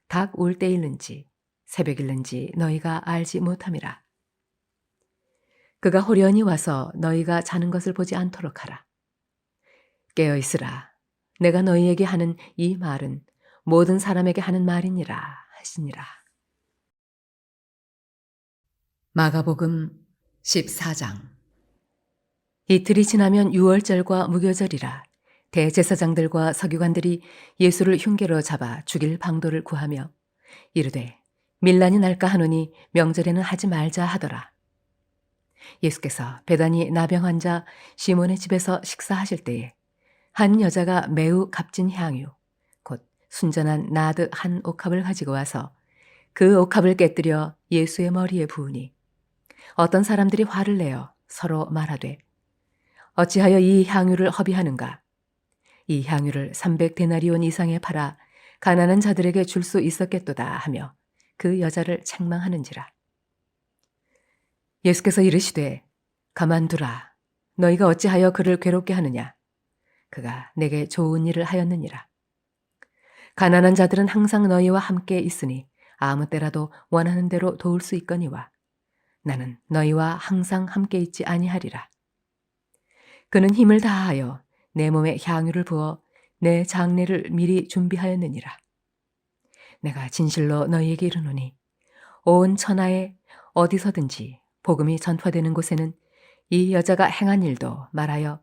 닭 울 때일는지 새벽일는지 너희가 알지 못함이라. 그가 호련히 와서 너희가 자는 것을 보지 않도록 하라. 깨어있으라. 내가 너희에게 하는 이 말은 모든 사람에게 하는 말이니라 하시니라. 마가복음 14장. 이틀이 지나면 유월절과 무교절이라 대제사장들과 서기관들이 예수를 흉계로 잡아 죽일 방도를 구하며 이르되 밀란이 날까 하노니 명절에는 하지 말자 하더라. 예수께서 베다니 나병 환자 시몬의 집에서 식사하실 때에 한 여자가 매우 값진 향유 곧 순전한 나드 한 옥합을 가지고 와서 그 옥합을 깨뜨려 예수의 머리에 부으니 어떤 사람들이 화를 내어 서로 말하되 어찌하여 이 향유를 허비하는가? 이 향유를 300데나리온 이상에 팔아 가난한 자들에게 줄 수 있었겠도다 하며 그 여자를 책망하는지라. 예수께서 이르시되 가만두라. 너희가 어찌하여 그를 괴롭게 하느냐? 그가 내게 좋은 일을 하였느니라. 가난한 자들은 항상 너희와 함께 있으니 아무 때라도 원하는 대로 도울 수 있거니와 나는 너희와 항상 함께 있지 아니하리라. 그는 힘을 다하여 내 몸에 향유를 부어 내 장례를 미리 준비하였느니라. 내가 진실로 너희에게 이르노니 온 천하에 어디서든지 복음이 전파되는 곳에는 이 여자가 행한 일도 말하여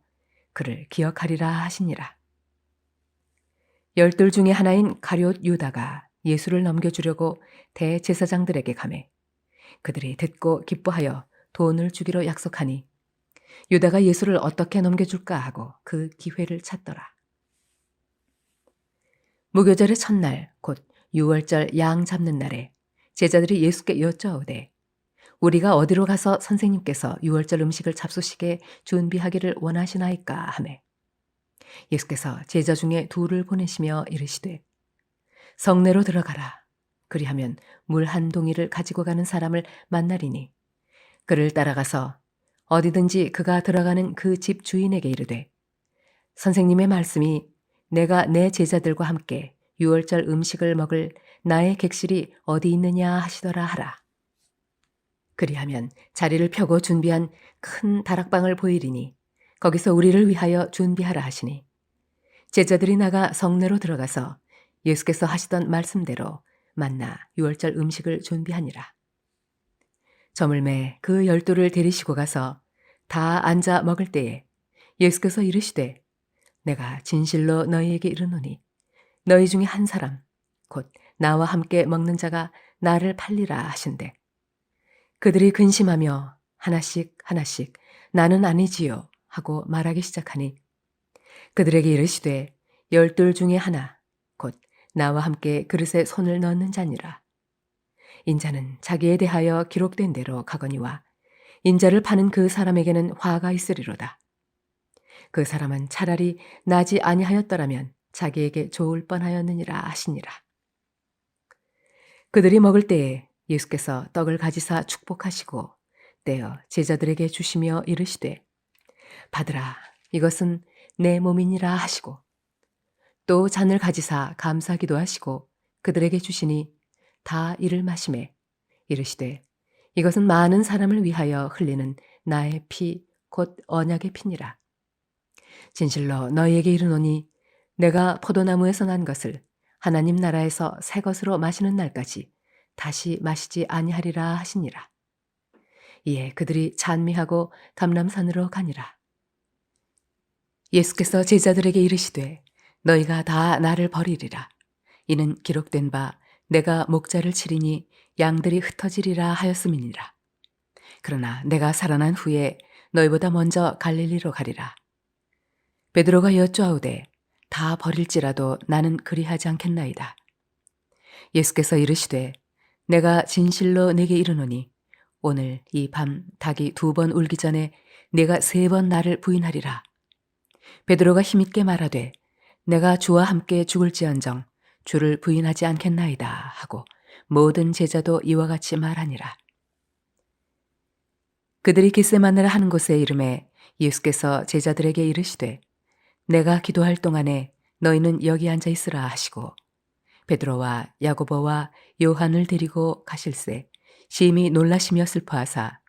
그를 기억하리라 하시니라. 12 중에 하나인 가룟 유다가 예수를 넘겨주려고 대제사장들에게 가매 그들이 듣고 기뻐하여 돈을 주기로 약속하니 유다가 예수를 어떻게 넘겨줄까 하고 그 기회를 찾더라. 무교절의 첫날 곧 유월절 양 잡는 날에 제자들이 예수께 여쭤오되 우리가 어디로 가서 선생님께서 유월절 음식을 잡수시게 준비하기를 원하시나이까 하매 예수께서 제자 중에 둘을 보내시며 이르시되 성내로 들어가라. 그리하면 물 한 동이를 가지고 가는 사람을 만나리니 그를 따라가서 어디든지 그가 들어가는 그 집 주인에게 이르되 선생님의 말씀이 내가 내 제자들과 함께 유월절 음식을 먹을 나의 객실이 어디 있느냐 하시더라 하라. 그리하면 자리를 펴고 준비한 큰 다락방을 보이리니 거기서 우리를 위하여 준비하라 하시니 제자들이 나가 성내로 들어가서 예수께서 하시던 말씀대로 만나 유월절 음식을 준비하니라. 저물매 그 12를 데리시고 가서 다 앉아 먹을 때에 예수께서 이르시되 내가 진실로 너희에게 이르노니 너희 중에 한 사람 곧 나와 함께 먹는 자가 나를 팔리라 하신대. 그들이 근심하며 하나씩 하나씩 나는 아니지요 하고 말하기 시작하니 그들에게 이르시되 12 중에 하나 곧 나와 함께 그릇에 손을 넣는 자니라. 인자는 자기에 대하여 기록된 대로 가거니와 인자를 파는 그 사람에게는 화가 있으리로다. 그 사람은 차라리 나지 아니하였더라면 자기에게 좋을 뻔하였느니라 하시니라. 그들이 먹을 때에 예수께서 떡을 가지사 축복하시고 떼어 제자들에게 주시며 이르시되 받으라 이것은 내 몸이니라 하시고 또 잔을 가지사 감사기도 하시고 그들에게 주시니 다 이를 마시매 이르시되 이것은 많은 사람을 위하여 흘리는 나의 피 곧 언약의 피니라. 진실로 너희에게 이르노니 내가 포도나무에서 난 것을 하나님 나라에서 새 것으로 마시는 날까지 다시 마시지 아니하리라 하시니라. 이에 그들이 찬미하고 감람산으로 가니라. 예수께서 제자들에게 이르시되 너희가 다 나를 버리리라. 이는 기록된 바 내가 목자를 치리니 양들이 흩어지리라 하였음이니라. 그러나 내가 살아난 후에 너희보다 먼저 갈릴리로 가리라. 베드로가 여쭈아오되 다 버릴지라도 나는 그리하지 않겠나이다. 예수께서 이르시되 내가 진실로 네게 이르노니 오늘 이 밤 닭이 2번 울기 전에 네가 3번 나를 부인하리라. 베드로가 힘있게 말하되 내가 주와 함께 죽을지언정 주를 부인하지 않겠나이다 하고 모든 제자도 이와 같이 말하니라. 그들이 겟세마네라 하는 곳에 이름에 예수께서 제자들에게 이르시되 내가 기도할 동안에 너희는 여기 앉아 있으라 하시고 베드로와 야고보와 요한을 데리고 가실새 심히 놀라시며 슬퍼하사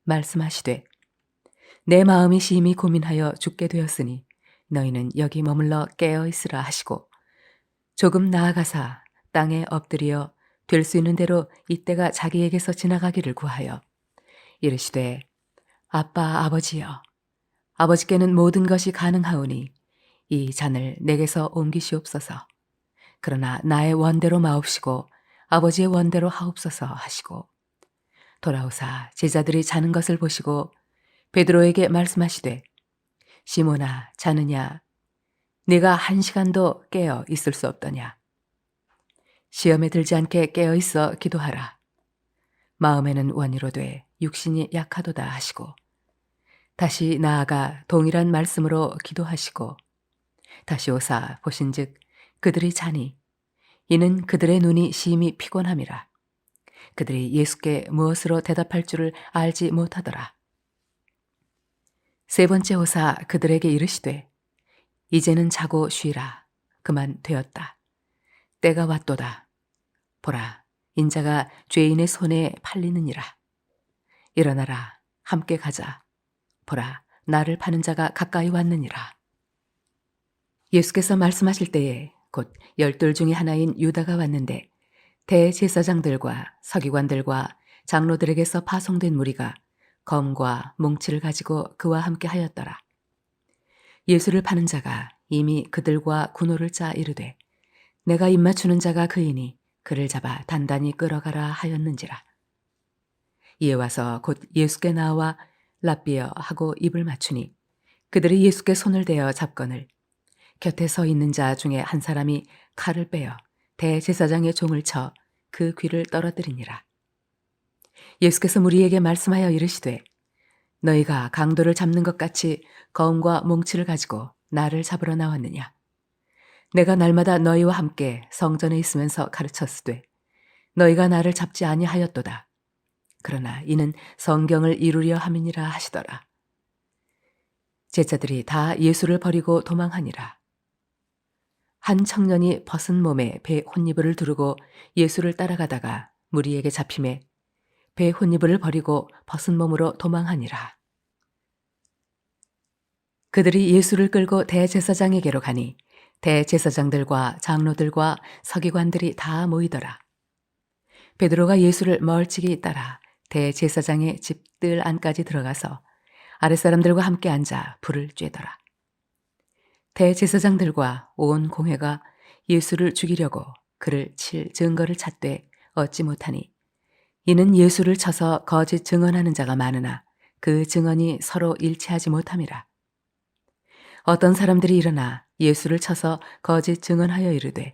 말씀하시되 내 마음이 심히 고민하여 죽게 되었으니 너희는 여기 머물러 깨어 있으라 하시고 조금 나아가사 땅에 엎드려 될 수 있는 대로 이때가 자기에게서 지나가기를 구하여 이르시되 아빠 아버지여 아버지께는 모든 것이 가능하오니 이 잔을 내게서 옮기시옵소서. 그러나 나의 원대로 마옵시고 아버지의 원대로 하옵소서 하시고 돌아오사 제자들이 자는 것을 보시고 베드로에게 말씀하시되 시몬아 자느냐 네가 1시간도 깨어 있을 수 없더냐. 시험에 들지 않게 깨어 있어 기도하라. 마음에는 원이로되 육신이 약하도다 하시고 다시 나아가 동일한 말씀으로 기도하시고 다시 오사 보신즉 그들이 자니 이는 그들의 눈이 심히 피곤함이라. 그들이 예수께 무엇으로 대답할 줄을 알지 못하더라. 3번째 오사 그들에게 이르시되 이제는 자고 쉬라. 그만 되었다. 때가 왔도다. 보라 인자가 죄인의 손에 팔리느니라. 일어나라 함께 가자. 보라 나를 파는 자가 가까이 왔느니라. 예수께서 말씀하실 때에 곧 12 중에 하나인 유다가 왔는데 대제사장들과 서기관들과 장로들에게서 파송된 무리가 검과 몽치를 가지고 그와 함께 하였더라. 예수를 파는 자가 이미 그들과 군호를 짜 이르되 내가 입맞추는 자가 그이니 그를 잡아 단단히 끌어가라 하였는지라. 이에 와서 곧 예수께 나와 랍비여 하고 입을 맞추니 그들이 예수께 손을 대어 잡거늘 곁에 서 있는 자 중에 한 사람이 칼을 빼어 대제사장의 종을 쳐 그 귀를 떨어뜨리니라. 예수께서 무리에게 말씀하여 이르시되 너희가 강도를 잡는 것 같이 검과 몽치를 가지고 나를 잡으러 나왔느냐. 내가 날마다 너희와 함께 성전에 있으면서 가르쳤으되 너희가 나를 잡지 아니하였도다. 그러나 이는 성경을 이루려 함이니라 하시더라. 제자들이 다 예수를 버리고 도망하니라. 한 청년이 벗은 몸에 배 혼이불을 두르고 예수를 따라가다가 무리에게 잡힘에 배 혼이불을 버리고 벗은 몸으로 도망하니라. 그들이 예수를 끌고 대제사장에게로 가니 대제사장들과 장로들과 서기관들이 다 모이더라. 베드로가 예수를 멀찍이 따라 대제사장의 집들 안까지 들어가서 아랫사람들과 함께 앉아 불을 쬐더라. 대제사장들과 온 공회가 예수를 죽이려고 그를 칠 증거를 찾되 얻지 못하니 이는 예수를 쳐서 거짓 증언하는 자가 많으나 그 증언이 서로 일치하지 못함이라. 어떤 사람들이 일어나 예수를 쳐서 거짓 증언하여 이르되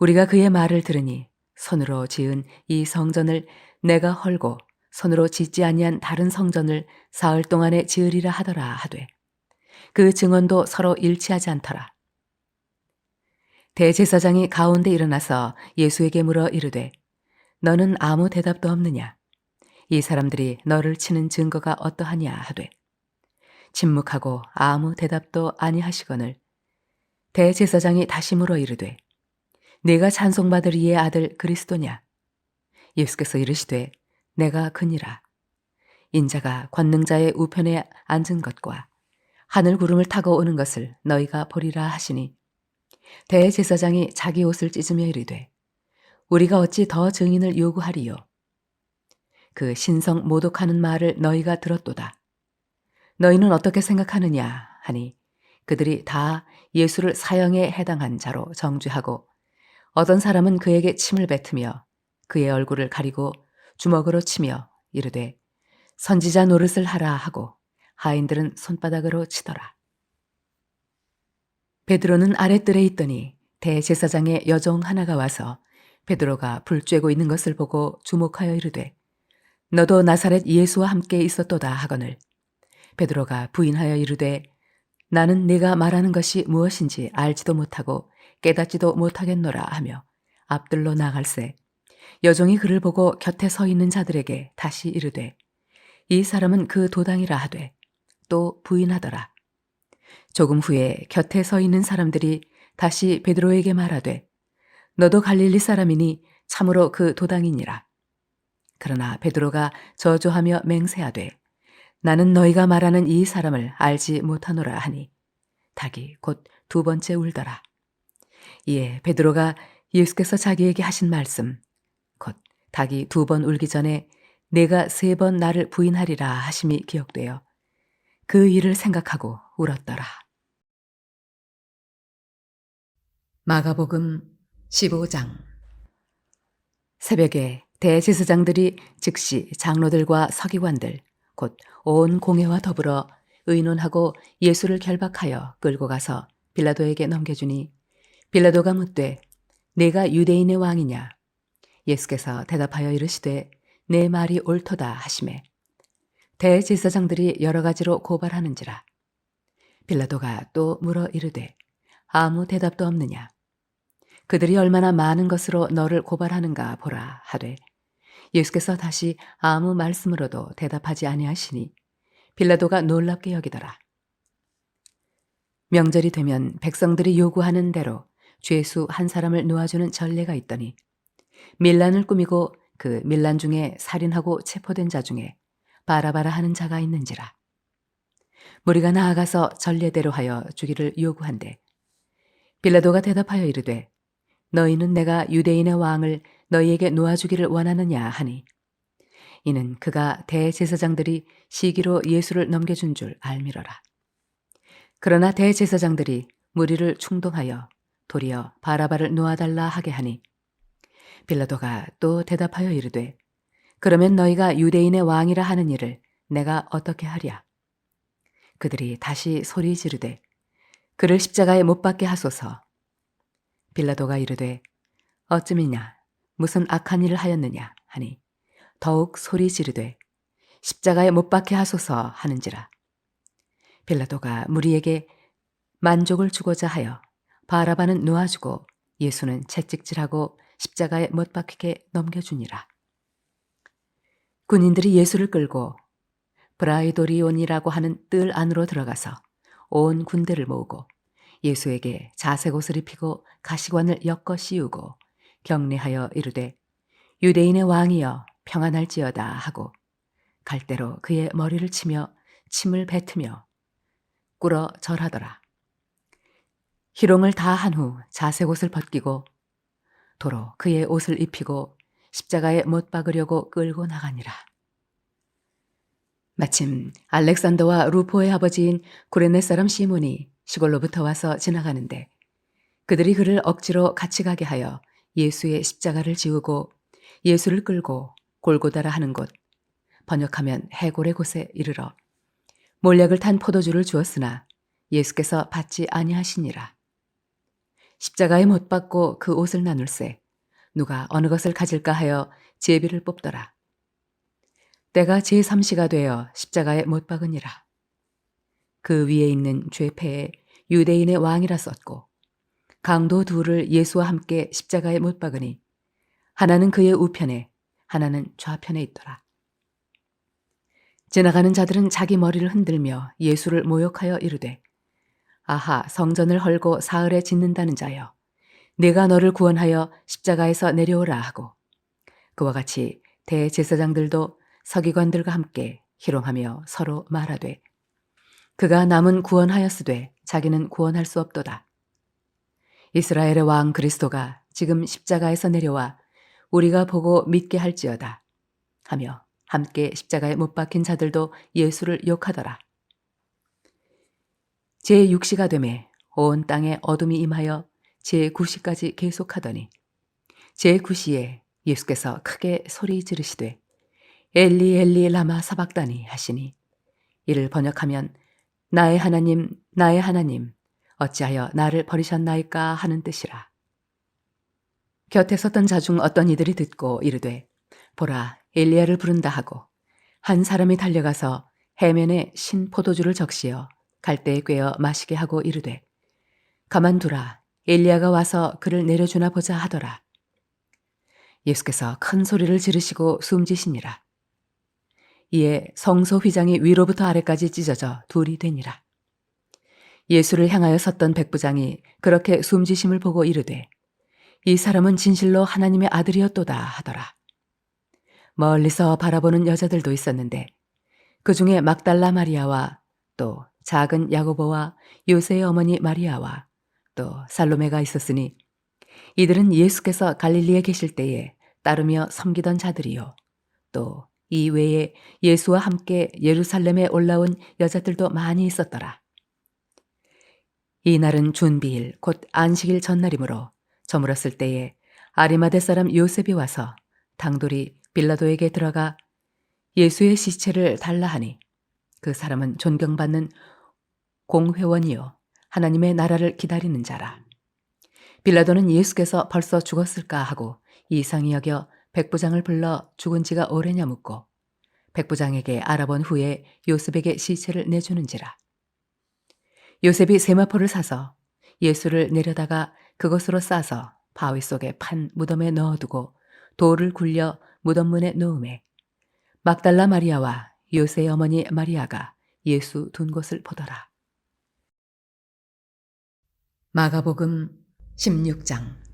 우리가 그의 말을 들으니 손으로 지은 이 성전을 내가 헐고 손으로 짓지 아니한 다른 성전을 사흘 동안에 지으리라 하더라 하되 그 증언도 서로 일치하지 않더라. 대제사장이 가운데 일어나서 예수에게 물어 이르되 너는 아무 대답도 없느냐. 이 사람들이 너를 치는 증거가 어떠하냐 하되 침묵하고 아무 대답도 아니하시거늘 대제사장이 다시 물어 이르되 네가 찬송받을 이의 아들 그리스도냐. 예수께서 이르시되 내가 그니라. 인자가 권능자의 우편에 앉은 것과 하늘 구름을 타고 오는 것을 너희가 보리라 하시니 대제사장이 자기 옷을 찢으며 이르되 우리가 어찌 더 증인을 요구하리요? 그 신성 모독하는 말을 너희가 들었도다. 너희는 어떻게 생각하느냐 하니 그들이 다 예수를 사형에 해당한 자로 정죄하고 어떤 사람은 그에게 침을 뱉으며 그의 얼굴을 가리고 주먹으로 치며 이르되 선지자 노릇을 하라 하고 하인들은 손바닥으로 치더라. 베드로는 아랫뜰에 있더니 대제사장의 여종 하나가 와서 베드로가 불 쬐고 있는 것을 보고 주목하여 이르되 너도 나사렛 예수와 함께 있었도다 하거늘 베드로가 부인하여 이르되 나는 네가 말하는 것이 무엇인지 알지도 못하고 깨닫지도 못하겠노라 하며 앞들로 나갈새 여종이 그를 보고 곁에 서 있는 자들에게 다시 이르되 이 사람은 그 도당이라 하되 또 부인하더라. 조금 후에 곁에 서 있는 사람들이 다시 베드로에게 말하되 너도 갈릴리 사람이니 참으로 그 도당이니라. 그러나 베드로가 저주하며 맹세하되 나는 너희가 말하는 이 사람을 알지 못하노라 하니 닭이 곧 두 번째 울더라. 이에 베드로가 예수께서 자기에게 하신 말씀 곧 닭이 두 번 울기 전에 내가 세 번 나를 부인하리라 하심이 기억되어 그 일을 생각하고 울었더라. 마가복음 15장. 새벽에 대제사장들이 즉시 장로들과 서기관들 곧 온 공회와 더불어 의논하고 예수를 결박하여 끌고 가서 빌라도에게 넘겨주니 빌라도가 묻되 내가 유대인의 왕이냐? 예수께서 대답하여 이르시되 내 말이 옳도다 하시매 대제사장들이 여러 가지로 고발하는지라. 빌라도가 또 물어 이르되 아무 대답도 없느냐? 그들이 얼마나 많은 것으로 너를 고발하는가 보라 하되 예수께서 다시 아무 말씀으로도 대답하지 아니하시니 빌라도가 놀랍게 여기더라. 명절이 되면 백성들이 요구하는 대로 죄수 한 사람을 놓아주는 전례가 있더니 밀란을 꾸미고 그 밀란 중에 살인하고 체포된 자 중에 바라바라 하는 자가 있는지라. 무리가 나아가서 전례대로 하여 주기를 요구한대 빌라도가 대답하여 이르되 너희는 내가 유대인의 왕을 너희에게 놓아주기를 원하느냐 하니 이는 그가 대제사장들이 시기로 예수를 넘겨준 줄 알미러라. 그러나 대제사장들이 무리를 충동하여 도리어 바라바를 놓아달라 하게 하니 빌라도가 또 대답하여 이르되 그러면 너희가 유대인의 왕이라 하는 일을 내가 어떻게 하랴? 그들이 다시 소리 지르되 그를 십자가에 못 박게 하소서. 빌라도가 이르되 어찌미냐 무슨 악한 일을 하였느냐 하니 더욱 소리 지르되 십자가에 못 박게 하소서 하는지라. 빌라도가 무리에게 만족을 주고자 하여 바라바는 놓아주고 예수는 채찍질하고 십자가에 못 박히게 넘겨주니라. 군인들이 예수를 끌고 브라이도리온이라고 하는 뜰 안으로 들어가서 온 군대를 모으고 예수에게 자색 옷을 입히고 가시관을 엮어 씌우고 경례하여 이르되 유대인의 왕이여 평안할지어다 하고 갈대로 그의 머리를 치며 침을 뱉으며 꿇어 절하더라. 희롱을 다 한 후 자색 옷을 벗기고 도로 그의 옷을 입히고 십자가에 못 박으려고 끌고 나가니라. 마침 알렉산더와 루포의 아버지인 구레네 사람 시몬이 시골로부터 와서 지나가는데 그들이 그를 억지로 같이 가게 하여 예수의 십자가를 지우고 예수를 끌고 골고다라 하는 곳, 번역하면 해골의 곳에 이르러 몰약을 탄 포도주를 주었으나 예수께서 받지 아니하시니라. 십자가에 못 박고 그 옷을 나눌세 누가 어느 것을 가질까 하여 제비를 뽑더라. 때가 제3시가 되어 십자가에 못 박으니라. 그 위에 있는 죄패에 유대인의 왕이라 썼고 강도 둘을 예수와 함께 십자가에 못 박으니 하나는 그의 우편에 하나는 좌편에 있더라. 지나가는 자들은 자기 머리를 흔들며 예수를 모욕하여 이르되 아하 성전을 헐고 사흘에 짓는다는 자여 내가 너를 구원하여 십자가에서 내려오라 하고 그와 같이 대제사장들도 서기관들과 함께 희롱하며 서로 말하되 그가 남은 구원하였으되 자기는 구원할 수 없도다. 이스라엘의 왕 그리스도가 지금 십자가에서 내려와 우리가 보고 믿게 할지어다 하며 함께 십자가에 못 박힌 자들도 예수를 욕하더라. 제6시가 되매 온 땅에 어둠이 임하여 제9시까지 계속하더니 제9시에 예수께서 크게 소리 지르시되 엘리 엘리 라마 사박다니 하시니 이를 번역하면 나의 하나님 나의 하나님 어찌하여 나를 버리셨나이까 하는 뜻이라. 곁에 섰던 자 중 어떤 이들이 듣고 이르되 보라 엘리야를 부른다 하고 한 사람이 달려가서 해면에 신 포도주를 적시어 갈대에 꿰어 마시게 하고 이르되 가만두라 엘리야가 와서 그를 내려주나 보자 하더라. 예수께서 큰 소리를 지르시고 숨지시니라. 이에 성소 휘장이 위로부터 아래까지 찢어져 둘이 되니라. 예수를 향하여 섰던 백부장이 그렇게 숨지심을 보고 이르되 이 사람은 진실로 하나님의 아들이었도다 하더라. 멀리서 바라보는 여자들도 있었는데 그 중에 막달라 마리아와 또 작은 야고보와 요새의 어머니 마리아와 또 살로메가 있었으니 이들은 예수께서 갈릴리에 계실 때에 따르며 섬기던 자들이요 또 이 외에 예수와 함께 예루살렘에 올라온 여자들도 많이 있었더라. 이 날은 준비일 곧 안식일 전날이므로 저물었을 때에 아리마대 사람 요셉이 와서 당돌이 빌라도에게 들어가 예수의 시체를 달라 하니 그 사람은 존경받는 공회원이요 하나님의 나라를 기다리는 자라. 빌라도는 예수께서 벌써 죽었을까 하고 이상히 여겨 백부장을 불러 죽은 지가 오래냐 묻고 백부장에게 알아본 후에 요셉에게 시체를 내주는지라. 요셉이 세마포를 사서 예수를 내려다가 그것으로 싸서 바위 속에 판 무덤에 넣어두고 돌을 굴려 무덤 문에 놓음에 막달라 마리아와 요새의 어머니 마리아가 예수 둔 곳을 보더라. 마가복음 16장.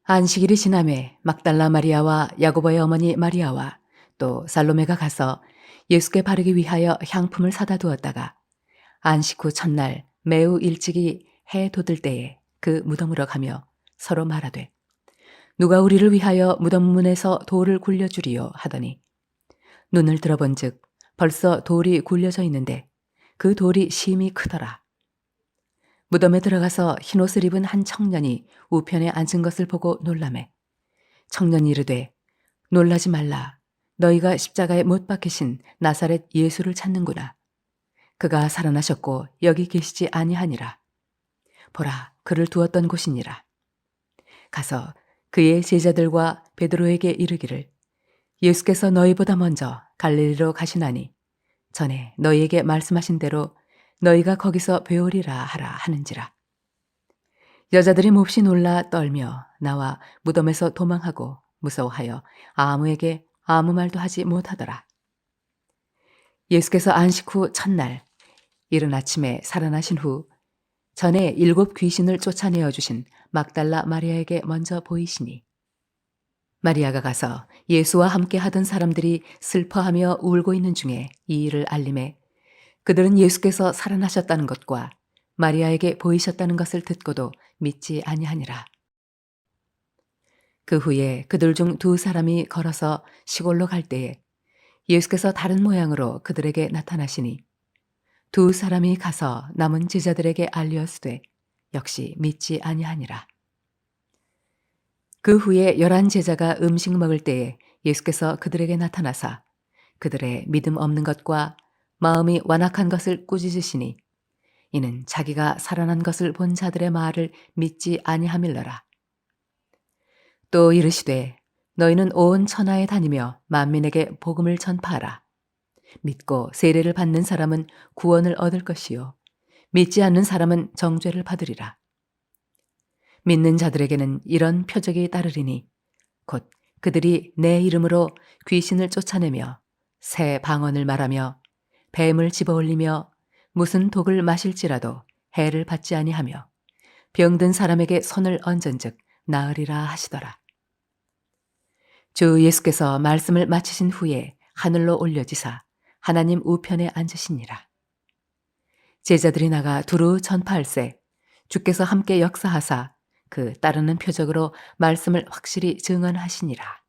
안식일이 지남에 막달라 마리아와 야고보의 어머니 마리아와 또 살로메가 가서 예수께 바르기 위하여 향품을 사다 두었다가 안식 후 첫날 매우 일찍이 해 돋을 때에 그 무덤으로 가며 서로 말하되 누가 우리를 위하여 무덤 문에서 돌을 굴려주리요 하더니 눈을 들어본즉 벌써 돌이 굴려져 있는데 그 돌이 심히 크더라. 무덤에 들어가서 흰옷을 입은 한 청년이 우편에 앉은 것을 보고 놀라매 청년이 이르되 놀라지 말라 너희가 십자가에 못 박히신 나사렛 예수를 찾는구나. 그가 살아나셨고 여기 계시지 아니하니라. 보라 그를 두었던 곳이니라. 가서 그의 제자들과 베드로에게 이르기를 예수께서 너희보다 먼저 갈릴리로 가시나니 전에 너희에게 말씀하신 대로 너희가 거기서 배우리라 하라 하는지라. 여자들이 몹시 놀라 떨며 나와 무덤에서 도망하고 무서워하여 아무에게 아무 말도 하지 못하더라. 예수께서 안식 후 첫날 이른 아침에 살아나신 후 전에 7 귀신을 쫓아내어 주신 막달라 마리아에게 먼저 보이시니 마리아가 가서 예수와 함께 하던 사람들이 슬퍼하며 울고 있는 중에 이 일을 알림해 그들은 예수께서 살아나셨다는 것과 마리아에게 보이셨다는 것을 듣고도 믿지 아니하니라. 그 후에 그들 중 2 사람이 걸어서 시골로 갈 때에 예수께서 다른 모양으로 그들에게 나타나시니 2 사람이 가서 남은 제자들에게 알리었으되 역시 믿지 아니하니라. 그 후에 11 제자가 음식 먹을 때에 예수께서 그들에게 나타나사 그들의 믿음 없는 것과 마음이 완악한 것을 꾸짖으시니 이는 자기가 살아난 것을 본 자들의 말을 믿지 아니함일러라. 또 이르시되 너희는 온 천하에 다니며 만민에게 복음을 전파하라. 믿고 세례를 받는 사람은 구원을 얻을 것이요 믿지 않는 사람은 정죄를 받으리라. 믿는 자들에게는 이런 표적이 따르리니 곧 그들이 내 이름으로 귀신을 쫓아내며 새 방언을 말하며 뱀을 집어올리며 무슨 독을 마실지라도 해를 받지 아니하며 병든 사람에게 손을 얹은즉 나으리라 하시더라. 주 예수께서 말씀을 마치신 후에 하늘로 올려지사 하나님 우편에 앉으시니라. 제자들이 나가 두루 전파할세 주께서 함께 역사하사 그 따르는 표적으로 말씀을 확실히 증언하시니라.